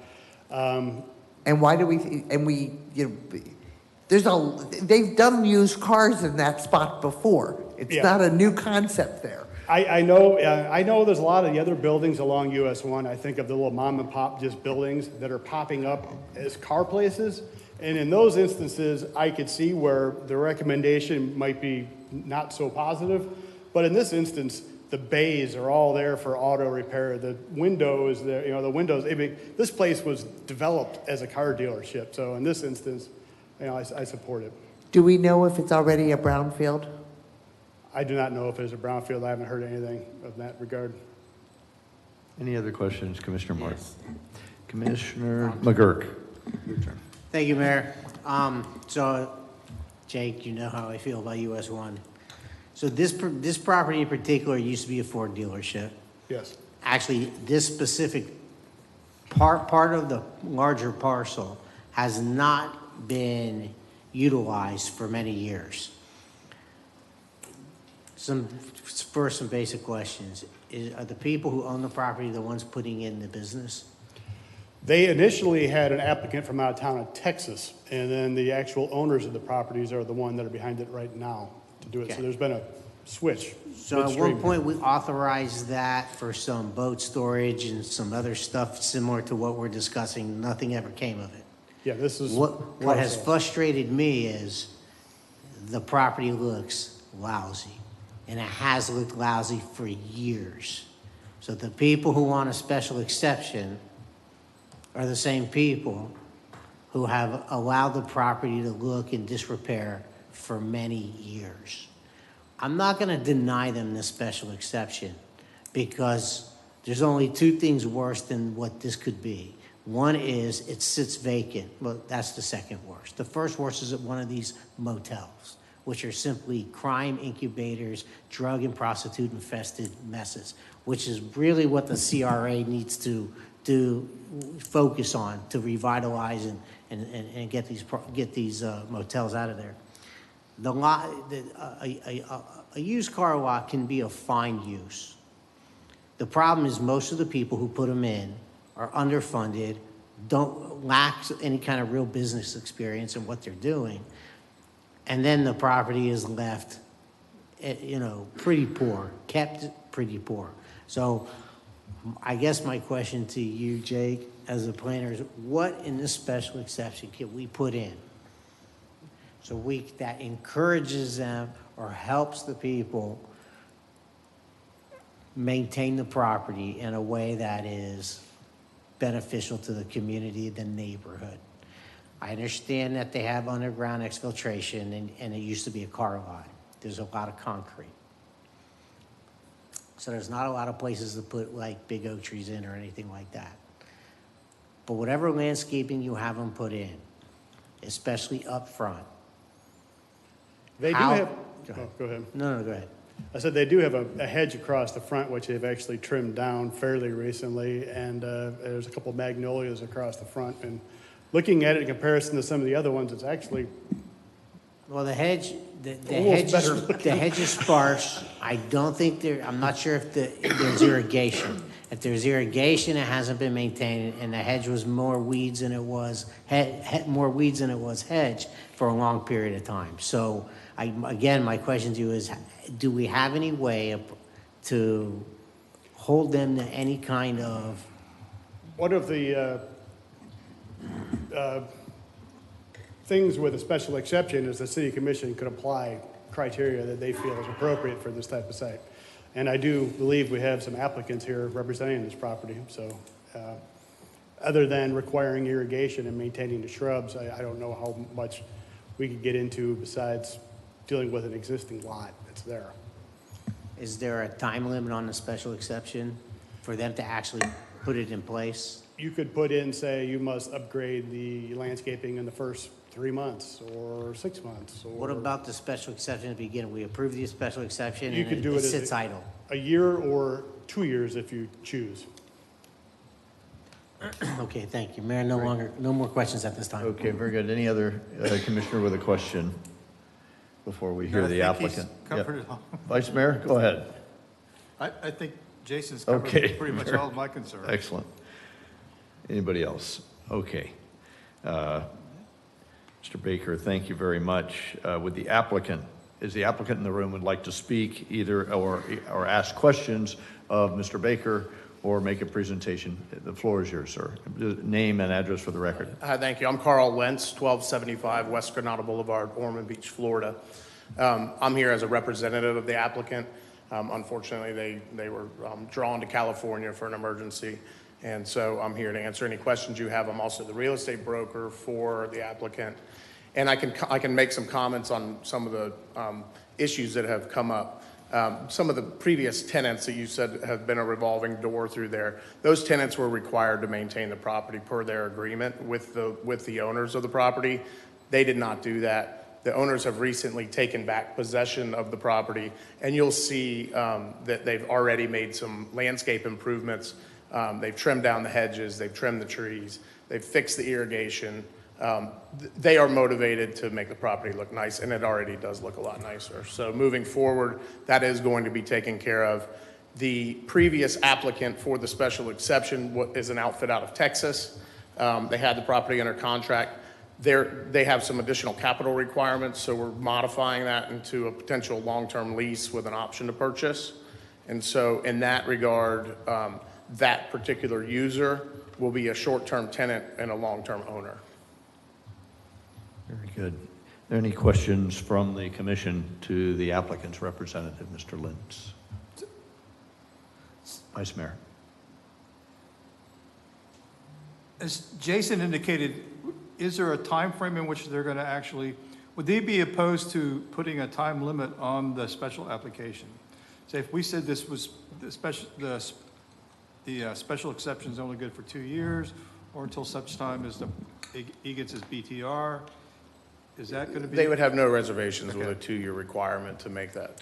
And why do they've done used cars in that spot before. It's not a new concept there. I know there's a lot of the other buildings along US 1. I think of the little mom and pop just buildings that are popping up as car places. And in those instances, I could see where the recommendation might be not so positive. But in this instance, the bays are all there for auto repair. The windows, the windows. This place was developed as a car dealership. So in this instance, I support it. Do we know if it's already a brownfield? I do not know if it's a brownfield. I haven't heard anything of that regard. Any other questions, Commissioner Martin? Yes. Commissioner McGurk. Your turn. Thank you, Mayor. So, Jake, you know how I feel about US 1. So this property in particular used to be a Ford dealership. Yes. Actually, this specific part of the larger parcel has not been utilized for many years. Some basic questions. Are the people who own the property the ones putting in the business? They initially had an applicant from out of town in Texas, and then the actual owners of the properties are the one that are behind it right now to do it. Okay. So there's been a switch. So at midstream. one point, we authorized that for some boat storage and some other stuff similar to what we're discussing. Nothing ever came of it. Yeah, this is what has frustrated me is the property looks lousy, and it has looked lousy for years. So the people who want a special exception are the same people who have allowed the property to look in disrepair for many years. I'm not going to deny them this special exception because there's only two things worse than what this could be. One is it sits vacant. Well, that's the second worst. The first worst is at one of these motels, which are simply crime incubators, drug and prostitute infested messes, which is really what the CRA needs to focus on to revitalize and get these motels out of there. A used car lot can be a fine use. The problem is most of the people who put them in are underfunded, lack any kind of real business experience in what they're doing, and then the property is left, pretty poor, kept pretty poor. So I guess my question to you, Jake, as a planner, is what in this special exception can we put in so that encourages them or helps the people maintain the property in a way that is beneficial to the community, the neighborhood? I understand that they have underground exfiltration and it used to be a car lot. There's a lot of concrete. So there's not a lot of places to put like big oak trees in or anything like that. But whatever landscaping you have them put in, especially up front. They do have. Go ahead. No, go ahead. I said they do have a hedge across the front, which they've actually trimmed down fairly recently, and there's a couple magnolias across the front. And looking at it in comparison to some of the other ones, it's actually Well, the hedge, the Almost hedge, better is, looking. the hedge is sparse. I don't think I'm not sure if there's irrigation. If there's irrigation, it hasn't been maintained, and the hedge was more weeds than it was, more weeds than it was hedge for a long period of time. So, again, my question to you is, do we have any way to hold them to any kind of... One of the things with a special exception is the city commission could apply criteria that they feel is appropriate for this type of site. And I do believe we have some applicants here representing this property. So other than requiring irrigation and maintaining the shrubs, I don't know how much we could get into besides dealing with an existing lot that's there. Is there a time limit on the special exception for them to actually put it in place? You could put in, say, you must upgrade the landscaping in the first 3 months or 6 months. Or What about the special exception at the beginning? We approve the special exception you and could do it sits as idle. a year or 2 years if you choose. Okay, thank you. Mayor, no more questions at this time. Okay, very good. Any other commissioner with a question before we hear the I think he's applicant? covered Yep. it all. Vice Mayor, go ahead. I think Jason's covered Okay. pretty much all of my concerns. Excellent. Anybody else? Okay. Mr. Baker, thank you very much. With the applicant, is the applicant in the room would like to speak either or ask questions of Mr. Baker or make a presentation? The floor is yours, sir. Name and address for the record. Thank you. I'm Carl Wentz, 1275 West Granada Boulevard, Ormond Beach, Florida. I'm here as a representative of the applicant. Unfortunately, they were drawn to California for an emergency, and so I'm here to answer any questions you have. I'm also the real estate broker for the applicant, and I can make some comments on some of the issues that have come up. Some of the previous tenants that you said have been a revolving door through there, those tenants were required to maintain the property per their agreement with the owners of the property. They did not do that. The owners have recently taken back possession of the property, and you'll see that they've already made some landscape improvements. They've trimmed down the hedges, they've trimmed the trees, they've fixed the irrigation. They are motivated to make the property look nice, and it already does look a lot nicer. So moving forward, that is going to be taken care of. The previous applicant for the special exception is an outfit out of Texas. They had the property under contract. They have some additional capital requirements, so we're modifying that into a potential long-term lease with an option to purchase. And so in that regard, that particular user will be a short-term tenant and a long-term owner. Very good. Are there any questions from the commission to the applicant's representative, Mr. Lintz? Vice Mayor. As Jason indicated, is there a time frame in which they're going to actually, would they be opposed to putting a time limit on the special application? Say if we said this was the special exception is only good for 2 years or until such time as he gets his BTR, is that going to be? They would have no reservations with a 2-year requirement to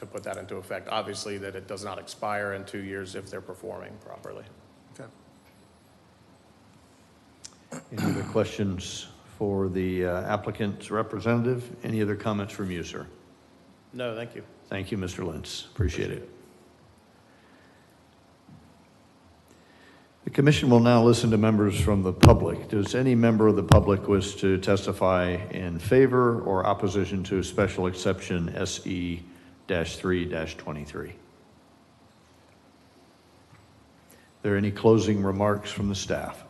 put that into effect. Obviously, that it does not expire in 2 years if they're performing properly. Okay. Any other questions for the applicant's representative? Any other comments from you, sir? No, thank you. Thank you, Mr. Lintz. Appreciate it. The commission will now listen to members from the public. Does any member of the public wish to testify in favor or opposition to special exception SE-3-23? Are there any closing remarks from the staff?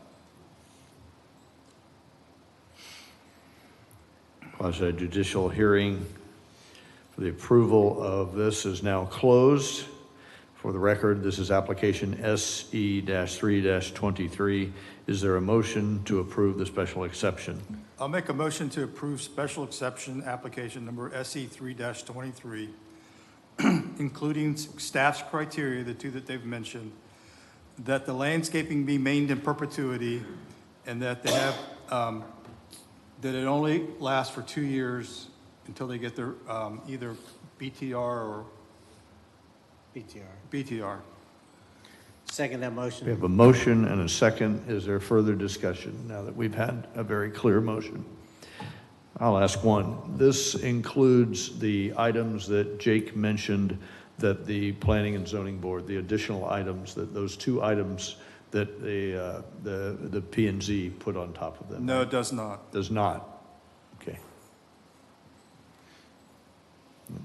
Quasi-judicial hearing for the approval of this is now closed. For the record, this is application SE-3-23. Is there a motion to approve the special exception? I'll make a motion to approve special exception application number SE-3-23, including staff's criteria, the two that they've mentioned, that the landscaping be maintained in perpetuity, and that they have, that it only lasts for 2 years until they get their either BTR or BTR. Second that motion. We have a motion and a second. Is there further discussion now that we've had a very clear motion? I'll ask one. This includes the items that Jake mentioned that the Planning and Zoning Board, the additional items, that those 2 items that the P&Z put on top of them. No, it does not. Does not. Okay.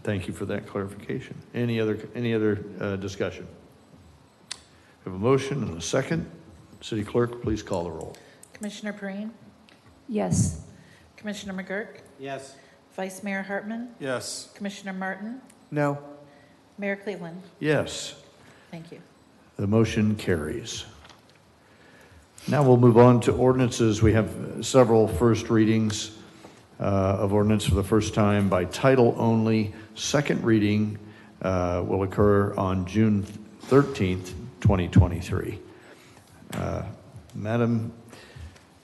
Thank you for that clarification. Any other discussion? We have a motion and a second. City Clerk, please call the roll. Commissioner Perine, Yes. Commissioner McGurk, Yes. Vice Mayor Hartman, Yes. Commissioner Martin, No. Mayor Cleveland. Yes. Thank you. The motion carries. Now we'll move on to ordinances. We have several first readings of ordinance for the first time by title only. Second reading will occur on June 13th, 2023. Madam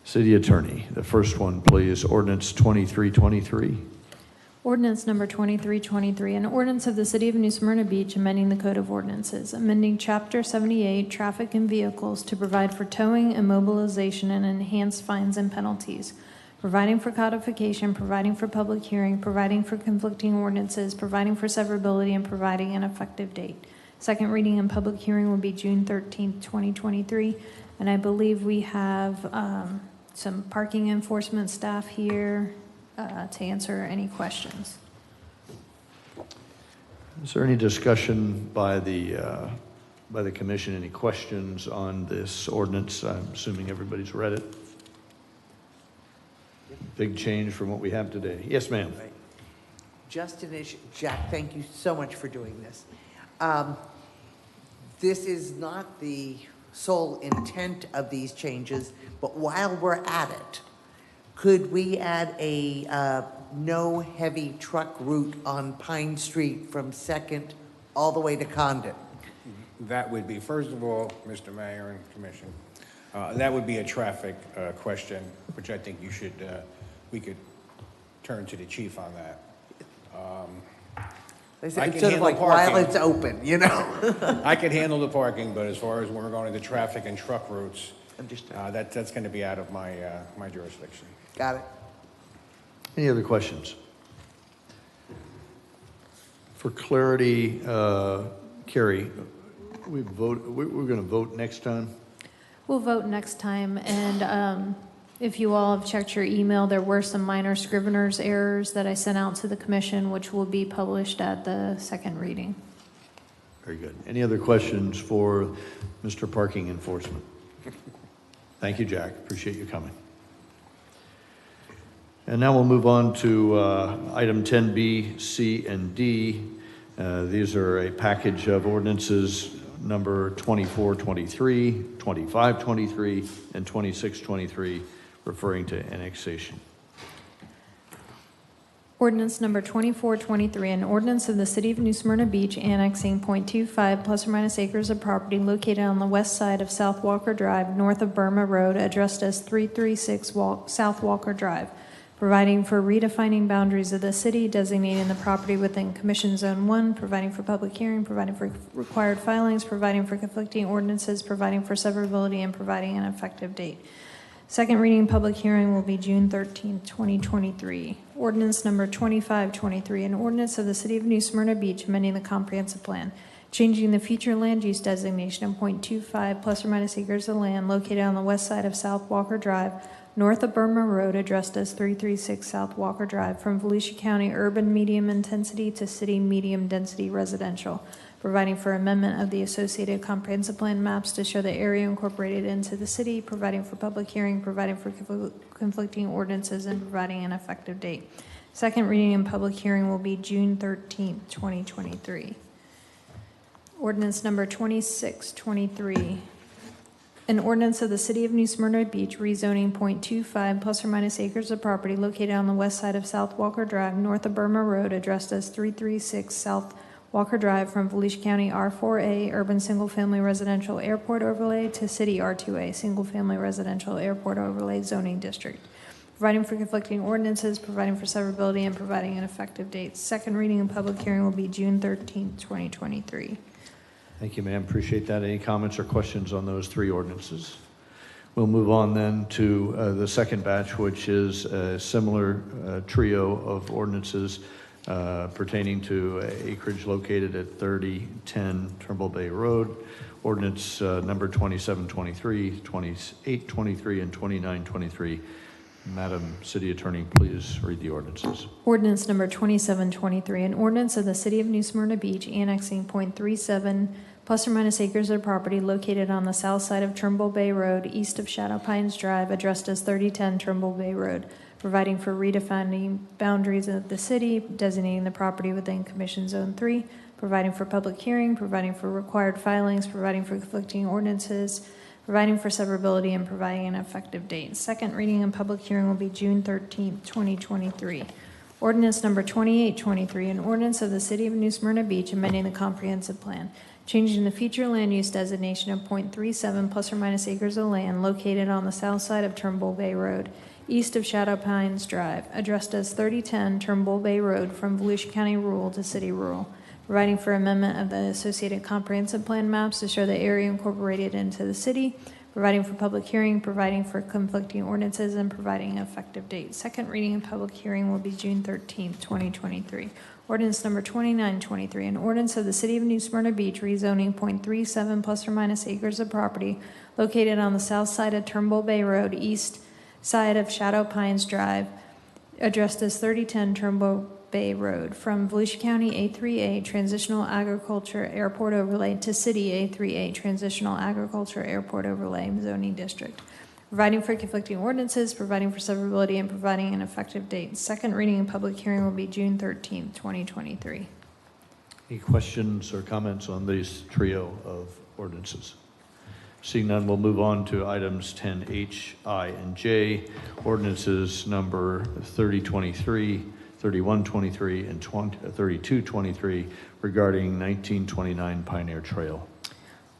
City Attorney, the first one, please. Ordinance 2323. Ordinance number 2323, an ordinance of the City of New Smyrna Beach amending the Code of Ordinances, amending Chapter 78, Traffic and Vehicles to provide for towing, immobilization, and enhanced fines and penalties, providing for codification, providing for public hearing, providing for conflicting ordinances, providing for severability, and providing an effective date. Second reading and public hearing will be June 13th, 2023, and I believe we have some parking enforcement staff here to answer any questions. Is there any discussion by the commission? Any questions on this ordinance? I'm assuming everybody's read it. Big change from what we have today. Yes, ma'am. Just an issue. Jack, thank you so much for doing this. This is not the sole intent of these changes, but while we're at it, could we add a no heavy truck route on Pine Street from 2nd all the way to Condon? That would be, first of all, Mr. Mayor and Commission, that would be a traffic question, which I think we could turn to the chief on that. They say it's sort of like while it's open, you know? I can handle the parking, but as far as when we're going to the traffic and truck routes, that's going to be out of my jurisdiction. Got it. Any other questions? For clarity, Carrie, we're going to vote next time? We'll vote next time, and if you all have checked your email, there were some minor scrivener's errors that I sent out to the commission, which will be published at the second reading. Very good. Any other questions for Mr. Parking Enforcement? Thank you, Jack. Appreciate you coming. And now we'll move on to item 10B, C, and D. These are a package of ordinances number 2423, 2523, and 2623, referring to annexation. Ordinance number 2423, an ordinance of the City of New Smyrna Beach annexing .25 plus or minus acres of property located on the west side of South Walker Drive, north of Burma Road, addressed as 336 South Walker Drive, providing for redefining boundaries of the city, designating the property within Commission Zone 1, providing for public hearing, providing for required filings, providing for conflicting ordinances, providing for severability, and providing an effective date. Second reading and public hearing will be June 13, 2023. Ordinance number 2523, an ordinance of the City of New Smyrna Beach amending the comprehensive plan, changing the future land use designation of .25 plus or minus acres of land located on the west side of South Walker Drive, north of Burma Road, addressed as 336 South Walker Drive, from Volusia County urban medium intensity to city medium density residential, providing for amendment of the associated comprehensive plan maps to show the area incorporated into the city, providing for public hearing, providing for conflicting ordinances, and providing an effective date. Second reading and public hearing will be June 13th, 2023. Ordinance number 2623. An ordinance of the City of New Smyrna Beach rezoning .25 plus or minus acres of property located on the west side of South Walker Drive, north of Burma Road, addressed as 336 South Walker Drive, from Volusia County R4A urban single-family residential airport overlay to city R2A single-family residential airport overlay zoning district, providing for conflicting ordinances, providing for severability, and providing an effective date. Second reading and public hearing will be June 13th, 2023. Thank you, ma'am. Appreciate that. Any comments or questions on those three ordinances? We'll move on then to the second batch, which is a similar trio of ordinances pertaining to acreage located at 3010 Trimble Bay Road. Ordinance number 2723, 2823, and 2923. Madam City Attorney, please read the ordinances. Ordinance number 2723, an ordinance of the City of New Smyrna Beach annexing .37 plus or minus acres of property located on the south side of Trimble Bay Road, east of Shadow Pines Drive, addressed as 3010 Trimble Bay Road, providing for redefining boundaries of the city, designating the property within Commission Zone 3, providing for public hearing, providing for required filings, providing for conflicting ordinances, providing for severability, and providing an effective date. Second reading and public hearing will be June 13th, 2023. Ordinance number 2823, an ordinance of the City of New Smyrna Beach amending the comprehensive plan, changing the future land use designation of .37 plus or minus acres of land located on the south side of Trimble Bay Road, east of Shadow Pines Drive, addressed as 3010 Trimble Bay Road from Volusia County Rural to City Rural, providing for amendment of the associated comprehensive plan maps to show the area incorporated into the city, providing for public hearing, providing for conflicting ordinances, and providing an effective date. Second reading and public hearing will be June 13th, 2023. Ordinance number 2923, an ordinance of the City of New Smyrna Beach rezoning .37 plus or minus acres of property located on the south side of Trimble Bay Road, east side of Shadow Pines Drive, addressed as 3010 Trimble Bay Road, from Volusia County A3A Transitional Agriculture Airport Overlay to City A3A Transitional Agriculture Airport Overlay Zoning District, providing for conflicting ordinances, providing for severability, and providing an effective date. Second reading and public hearing will be June 13th, 2023. Any questions or comments on these trio of ordinances? Seeing none, we'll move on to items 10H, I, and J, ordinances number 3023, 3123, and 3223 regarding 1929 Pioneer Trail.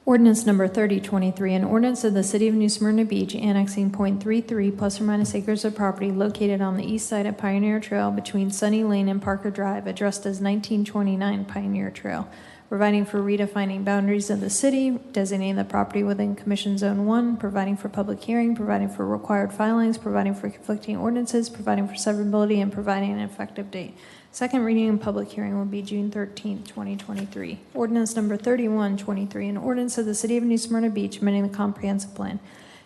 Ordinance number 3023, an ordinance of the City of New Smyrna Beach annexing .33 plus or minus acres of property located on the east side of Pioneer Trail between Sunny Lane and Parker Drive, addressed as 1929 Pioneer Trail, providing for redefining boundaries of the city, designating the property within Commission Zone 1, providing for public hearing, providing for required filings, providing for conflicting ordinances, providing for severability, and providing an effective date. Second reading and public hearing will be June 13th, 2023. Ordinance number 3123, an ordinance of the City of New Smyrna Beach amending the comprehensive plan,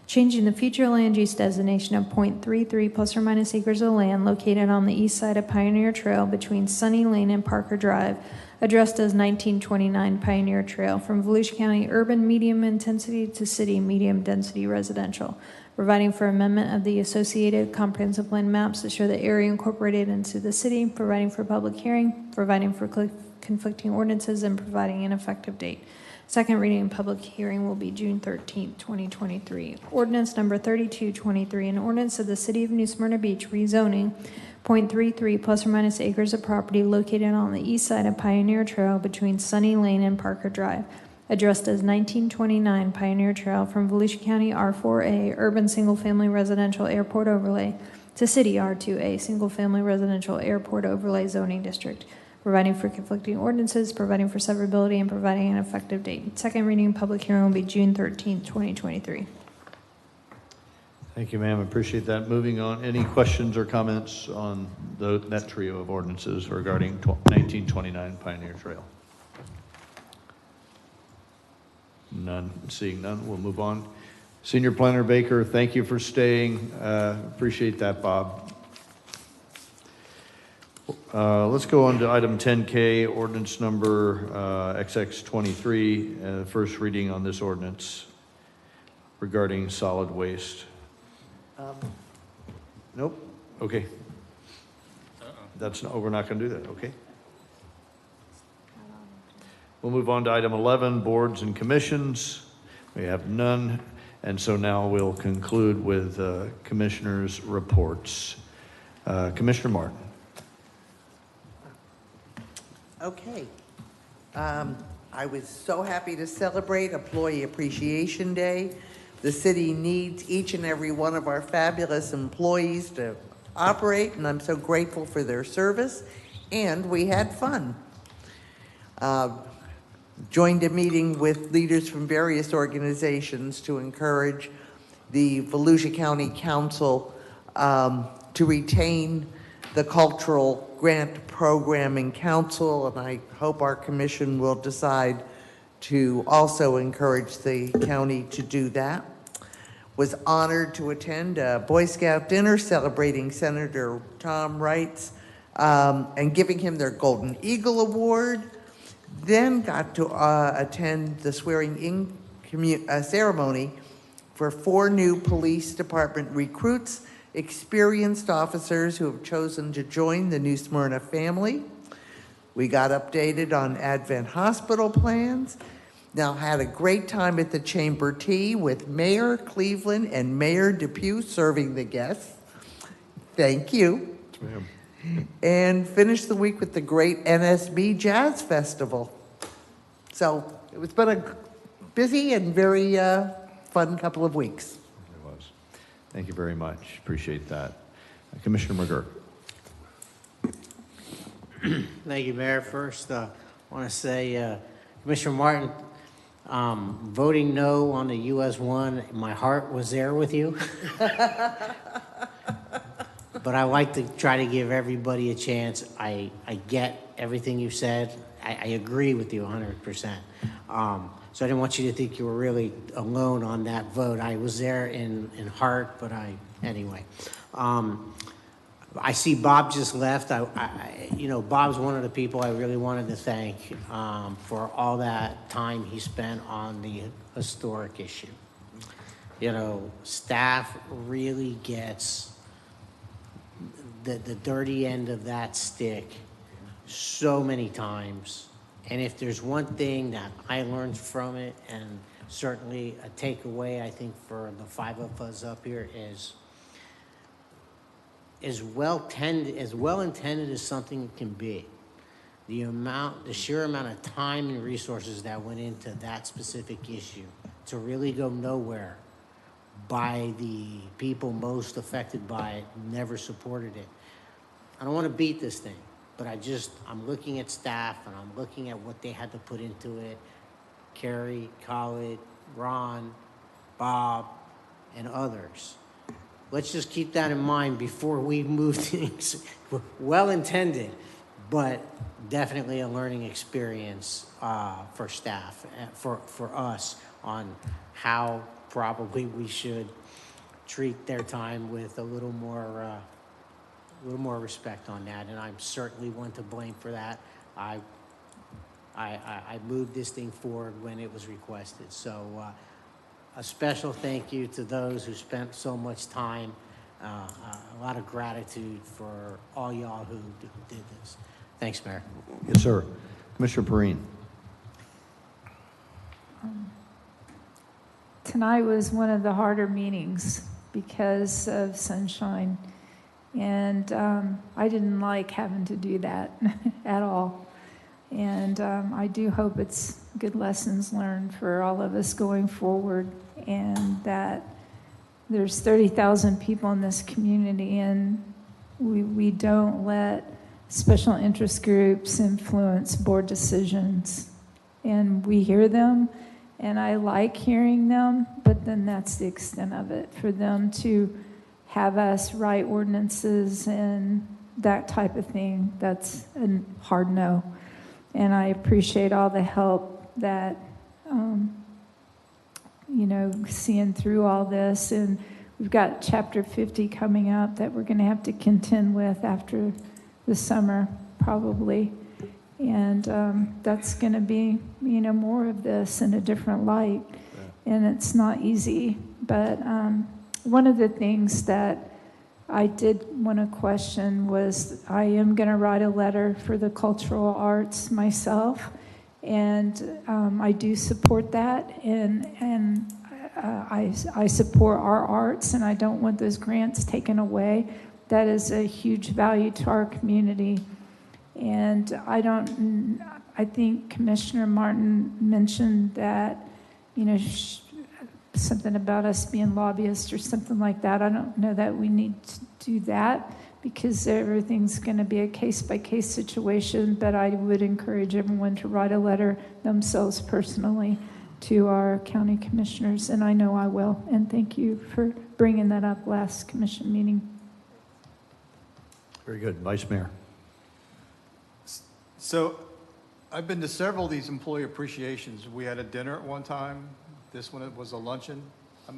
changing the future land use designation of .33 plus or minus acres of land located on the east side of Pioneer Trail between Sunny Lane and Parker Drive, addressed as 1929 Pioneer Trail, from Volusia County urban medium intensity to city medium density residential, providing for amendment of the associated comprehensive plan maps to show the area incorporated into the city, providing for public hearing, providing for conflicting ordinances, and providing an effective date. Second reading and public hearing will be June 13th, 2023. Ordinance number 3223, an ordinance of the City of New Smyrna Beach rezoning .33 plus or minus acres of property located on the east side of Pioneer Trail between Sunny Lane and Parker Drive, addressed as 1929 Pioneer Trail, from Volusia County R4A Urban Single Family Residential Airport Overlay to City R2A Single Family Residential Airport Overlay Zoning District, providing for conflicting ordinances, providing for severability, and providing an effective date. Second reading and public hearing will be June 13th, 2023. Thank you, ma'am. Appreciate that. Moving on, any questions or comments on that trio of ordinances regarding 1929 Pioneer Trail? None. Seeing none, we'll move on. Senior Planner Baker, thank you for staying. Appreciate that, Bob. Let's go on to item 10K, ordinance number XX23, first reading on this ordinance regarding solid waste. Nope. Okay. We're not going to do that. Okay. We'll move on to item 11, boards and commissions. We have none. And so now we'll conclude with commissioners' reports. Commissioner Martin. Okay. I was so happy to celebrate Employee Appreciation Day. The city needs each and every one of our fabulous employees to operate, and I'm so grateful for their service. And we had fun. Joined a meeting with leaders from various organizations to encourage the Volusia County Council to retain the Cultural Grant Programming Council, and I hope our commission will decide to also encourage the county to do that. Was honored to attend a Boy Scout dinner celebrating Senator Tom Wrights and giving him their Golden Eagle Award. Then got to attend the swearing-in ceremony for 4 new police department recruits, experienced officers who have chosen to join the New Smyrna family. We got updated on Advent Hospital plans. Now had a great time at the Chamber Tea with Mayor Cleveland and Mayor Depew serving the guests. Thank you. Yes, ma'am. And finished the week with the great NSB Jazz Festival. So it's been a busy and very fun couple of weeks. It was. Thank you very much. Appreciate that. Commissioner McGurk. Thank you, Mayor. First, I want to say, Commissioner Martin, voting no on the US 1, my heart was there with you. But I like to try to give everybody a chance. I get everything you said. I agree with you 100%. So I didn't want you to think you were really alone on that vote. I was there in heart, but anyway. I see Bob just left. You know, Bob's one of the people I really wanted to thank for all that time he spent on the historic issue. You know, staff really gets the dirty end of that stick so many times. And if there's one thing that I learned from it, and certainly a takeaway I think for the 5 of us up here, is as well intended as something can be, the sheer amount of time and resources that went into that specific issue to really go nowhere by the people most affected by it never supported it. I don't want to beat this thing, but I'm looking at staff and I'm looking at what they had to put into it. Carrie, Khalid, Ron, Bob, and others. Let's just keep that in mind before we move things. Well intended, but definitely a learning experience for staff, for us, on how probably we should treat their time with a little more respect on that. And I'm certainly one to blame for that. I moved this thing forward when it was requested. So a special thank you to those who spent so much time. A lot of gratitude for all y'all who did this. Thanks, Mayor. Yes, sir. Commissioner Perrine. Tonight was one of the harder meetings because of sunshine. And I didn't like having to do that at all. And I do hope it's good lessons learned for all of us going forward, and that there's 30,000 people in this community, and we don't let special interest groups influence board decisions. And we hear them, and I like hearing them, but then that's the extent of it. For them to have us write ordinances and that type of thing, that's a hard no. And I appreciate all the help that, seeing through all this. And we've got Chapter 50 coming up that we're going to have to contend with after the summer, probably. And that's going to be, more of this in a different light. Yeah. And it's not easy. But one of the things that I did want to question was, I am going to write a letter for the cultural arts myself, and I do support that, and I support our arts, and I don't want those grants taken away. That is a huge value to our community. And I think Commissioner Martin mentioned that, something about us being lobbyists or something like that. I don't know that we need to do that, because everything's going to be a case-by-case situation, but I would encourage everyone to write a letter themselves personally to our county commissioners, and I know I will. And thank you for bringing that up last commission meeting. Very good. Vice Mayor. So I've been to several of these employee appreciations. We had a dinner at one time. This one was a luncheon.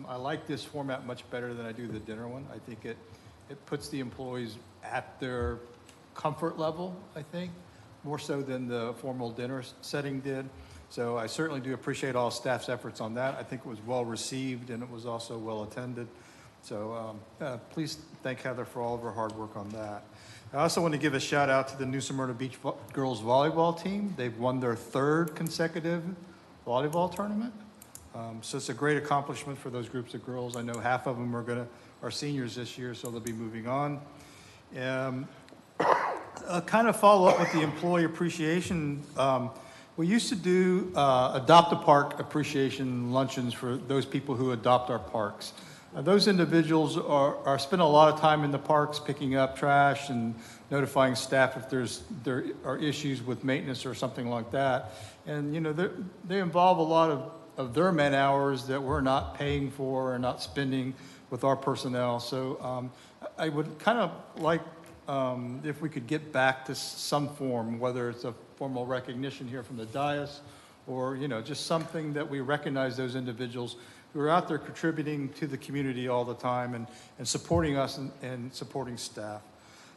I like this format much better than I do the dinner one. I think it puts the employees at their comfort level, I think, more so than the formal dinner setting did. So I certainly do appreciate all staff's efforts on that. I think it was well received and it was also well attended. So please thank Heather for all of her hard work on that. I also want to give a shout out to the New Smyrna Beach girls volleyball team. They've won their 3rd consecutive volleyball tournament. So it's a great accomplishment for those groups of girls. I know half of them are seniors this year, so they'll be moving on. Kind of follow up with the employee appreciation. We used to do adopt a park appreciation luncheons for those people who adopt our parks. Those individuals are spending a lot of time in the parks picking up trash and notifying staff if there are issues with maintenance or something like that. And, you know, they involve a lot of their man hours that we're not paying for or not spending with our personnel. So I would kind of like if we could get back to some form, whether it's a formal recognition here from the dais or, you know, just something that we recognize those individuals who are out there contributing to the community all the time and supporting us and supporting staff.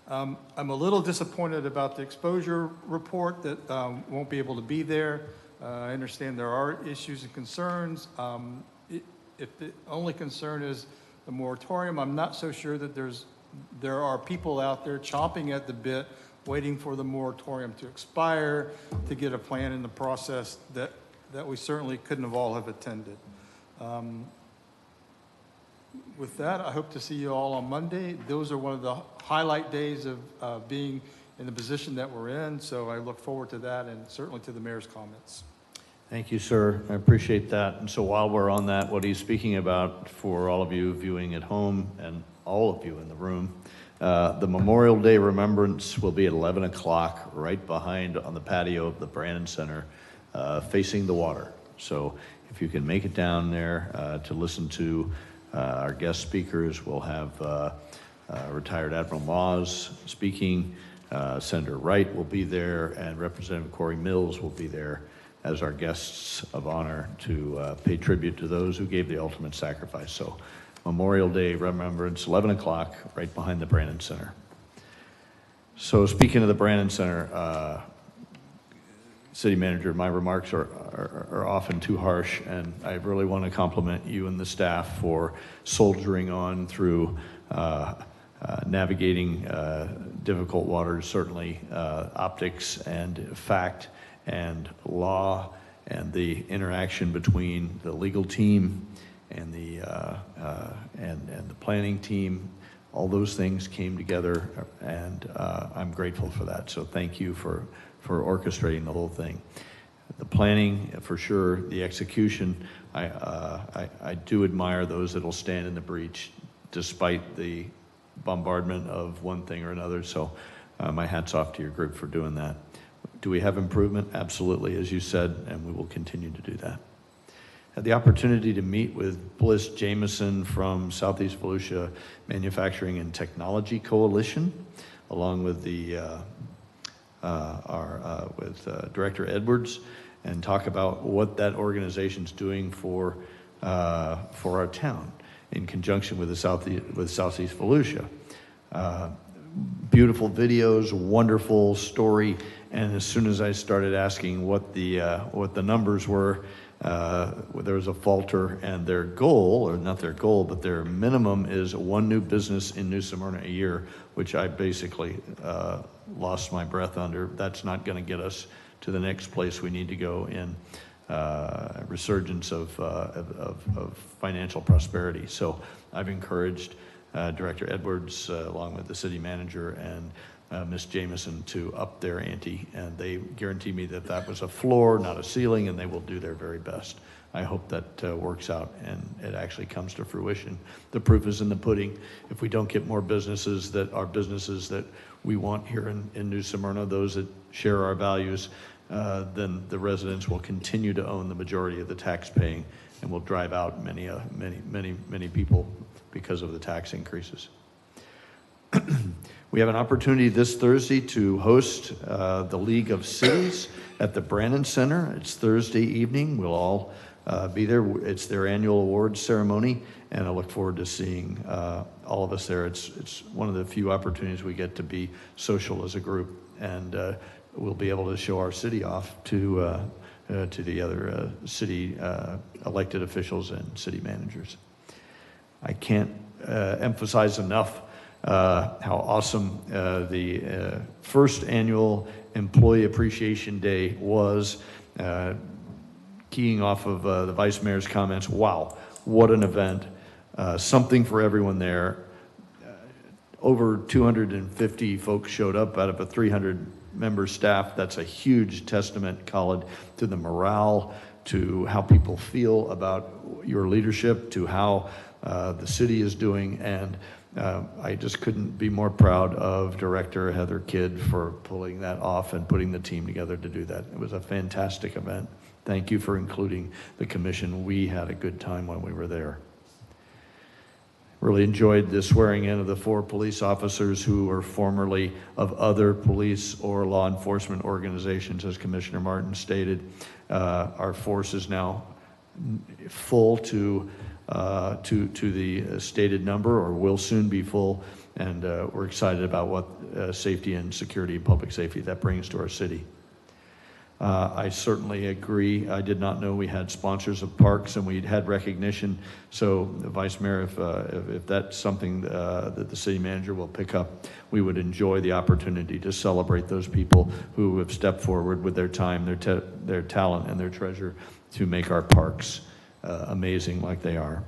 I'm a little disappointed about the exposure report that won't be able to be there. I understand there are issues and concerns. If the only concern is the moratorium, I'm not so sure that there are people out there chomping at the bit waiting for the moratorium to expire to get a plan in the process that we certainly couldn't have all have attended. With that, I hope to see you all on Monday. Those are one of the highlight days of being in the position that we're in, so I look forward to that and certainly to the mayor's comments. Thank you, sir. I appreciate that. And so while we're on that, what he's speaking about for all of you viewing at home and all of you in the room, the Memorial Day Remembrance will be at 11 o'clock right behind on the patio of the Brannon Center, facing the water. So if you can make it down there to listen to our guest speakers, we'll have retired Admiral Moss speaking, Senator Wright will be there, and Representative Corey Mills will be there as our guests of honor to pay tribute to those who gave the ultimate sacrifice. So Memorial Day Remembrance, 11 o'clock, right behind the Brannon Center. So speaking of the Brannon Center, City Manager, my remarks are often too harsh, and I really want to compliment you and the staff for soldiering on through navigating difficult waters, certainly optics and fact and law, and the interaction between the legal team and the planning team. All those things came together, and I'm grateful for that. So thank you for orchestrating the whole thing. The planning, for sure. The execution, I do admire those that will stand in the breach despite the bombardment of one thing or another. So my hat's off to your group for doing that. Do we have improvement? Absolutely, as you said, and we will continue to do that. Had the opportunity to meet with Bliss Jameson from Southeast Volusia Manufacturing and Technology Coalition, along with Director Edwards, and talk about what that organization's doing for our town in conjunction with Southeast Volusia. Beautiful videos, wonderful story, and as soon as I started asking what the numbers were, there was a falter, and their goal, or not their goal, but their minimum is one new business in New Smyrna a year, which I basically lost my breath under. That's not going to get us to the next place we need to go in resurgence of financial prosperity. So I've encouraged Director Edwards, along with the city manager and Ms. Jameson, to up their ante, and they guarantee me that that was a floor, not a ceiling, and they will do their very best. I hope that works out and it actually comes to fruition. The proof is in the pudding. If we don't get more businesses that are businesses that we want here in New Smyrna, those that share our values, then the residents will continue to own the majority of the tax paying and will drive out many people because of the tax increases. We have an opportunity this Thursday to host the League of Cities at the Brannan Center. It's Thursday evening. We'll all be there. It's their annual awards ceremony, and I look forward to seeing all of us there. It's one of the few opportunities we get to be social as a group, and we'll be able to show our city off to the other city elected officials and city managers. I can't emphasize enough how awesome the first annual Employee Appreciation Day was. Keying off of the Vice Mayor's comments, wow, what an event. Something for everyone there. Over 250 folks showed up out of a 300-member staff. That's a huge testament, Khalid, to the morale, to how people feel about your leadership, to how the city is doing, and I just couldn't be more proud of Director Heather Kidd for pulling that off and putting the team together to do that. It was a fantastic event. Thank you for including the commission. We had a good time when we were there. Really enjoyed the swearing in of the 4 police officers who were formerly of other police or law enforcement organizations, as Commissioner Martin stated. Our force is now full to the stated number, or will soon be full, and we're excited about what safety and security and public safety that brings to our city. I certainly agree. I did not know we had sponsors of parks and we'd had recognition. So, Vice Mayor, if that's something that the city manager will pick up, we would enjoy the opportunity to celebrate those people who have stepped forward with their time, their talent, and their treasure to make our parks amazing like they are.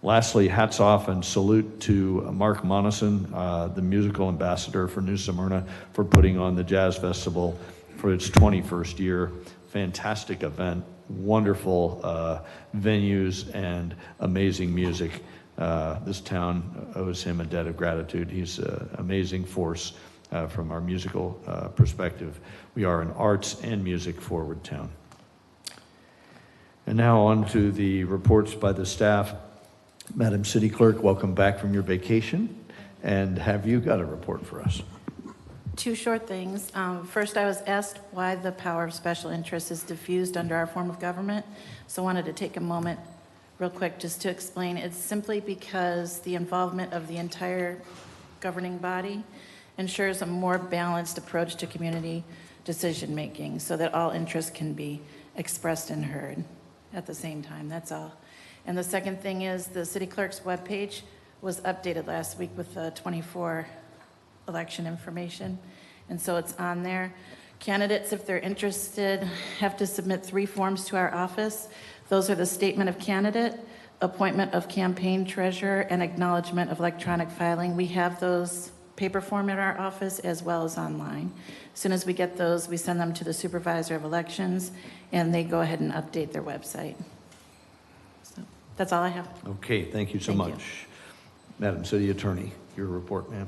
Lastly, hats off and salute to Mark Monison, the musical ambassador for New Smyrna, for putting on the Jazz Festival for its 21st year. Fantastic event, wonderful venues, and amazing music. This town owes him a debt of gratitude. He's an amazing force from our musical perspective. We are an arts and music forward town. And now on to the reports by the staff. Madam City Clerk, welcome back from your vacation. And have you got a report for us? 2 short things. First, I was asked why the power of special interest is diffused under our form of government. So I wanted to take a moment real quick just to explain. It's simply because the involvement of the entire governing body ensures a more balanced approach to community decision-making so that all interests can be expressed and heard at the same time. That's all. And the second thing is the city clerk's webpage was updated last week with the 24 election information, and so it's on there. Candidates, if they're interested, have to submit 3 forms to our office. Those are the statement of candidate, appointment of campaign treasurer, and acknowledgement of electronic filing. We have those paper form at our office as well as online. As soon as we get those, we send them to the supervisor of elections, and they go ahead and update their website. So that's all I have. Okay, thank you so much. Madam City Attorney, your report, ma'am.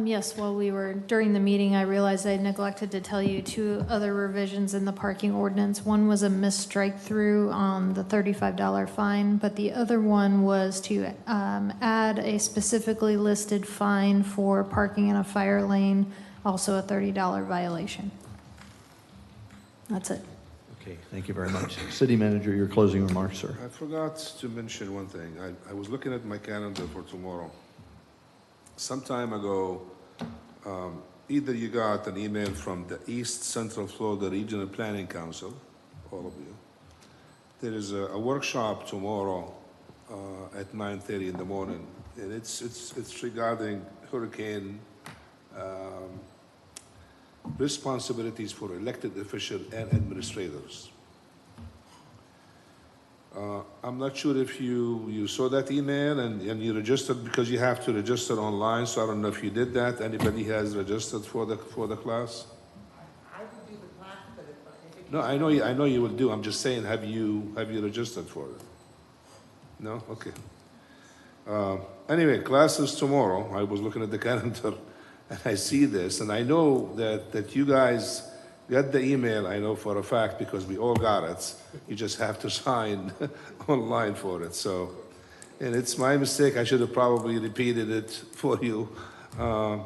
Yes, while we were during the meeting, I realized I neglected to tell you 2 other revisions in the parking ordinance. One was a missed strike through on the $35 fine, but the other one was to add a specifically listed fine for parking in a fire lane, also a $30 violation. That's it. Okay, thank you very much. City Manager, your closing remarks, sir. I forgot to mention one thing. I was looking at my calendar for tomorrow. Some time ago, either you got an email from the East Central Florida Regional Planning Council, all of you. There is a workshop tomorrow at 9:30 in the morning, and it's regarding hurricane responsibilities for elected officials and administrators. I'm not sure if you saw that email and you registered, because you have to register online, so I don't know if you did that. Anybody has registered for the class? I would do the class, but if No, I know you will do. I'm just saying, have you registered for it? No? Okay. Anyway, class is tomorrow. I was looking at the calendar and I see this, and I know that you guys get the email, I know for a fact, because we all got it. You just have to sign online for it, so. And it's my mistake, I should have probably repeated it for you. I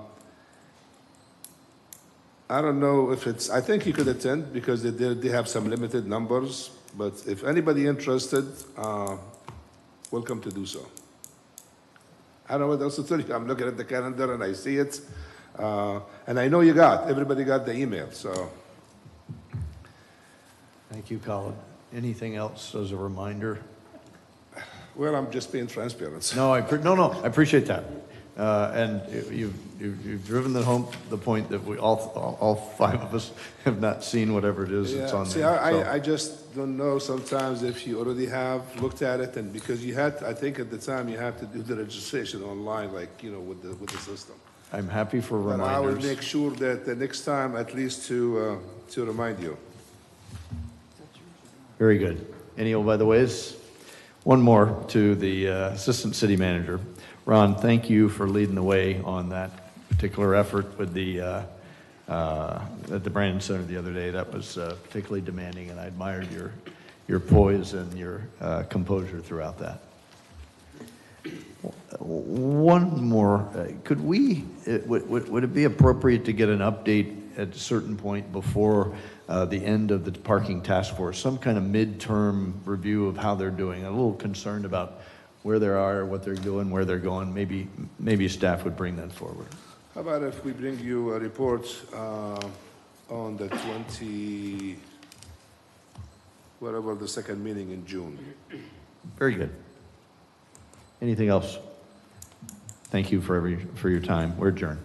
don't know if it's, I think you could attend because they have some limited numbers, but if anybody interested, welcome to do so. I don't know what else to tell you. I'm looking at the calendar and I see it. And I know everybody got the email, so. Thank you, Colin. Anything else as a reminder? Well, I'm just being transparent. No, I appreciate that. And you've driven the point that we all five of us have not seen whatever it is that's on See, there. I just don't know sometimes if you already have looked at it, and because you had, I think at the time you have to do the registration online, like, with the system. I'm happy for But I will reminders. make sure that the next time, at least to remind you. Very good. Any by the ways? One more to the Assistant City Manager. Ron, thank you for leading the way on that particular effort with the at the Brandon Center the other day. That was particularly demanding, and I admired your poise and your composure throughout that. One more. Could we? Would it be appropriate to get an update at a certain point before the end of the parking task force, some kind of midterm review of how they're doing? I'm a little concerned about where they are, what they're doing, where they're going. Maybe staff would bring that forward. How about if we bring you a report on the 20, whatever the second meeting in June? Very good. Anything else? Thank you for your time. We're adjourned.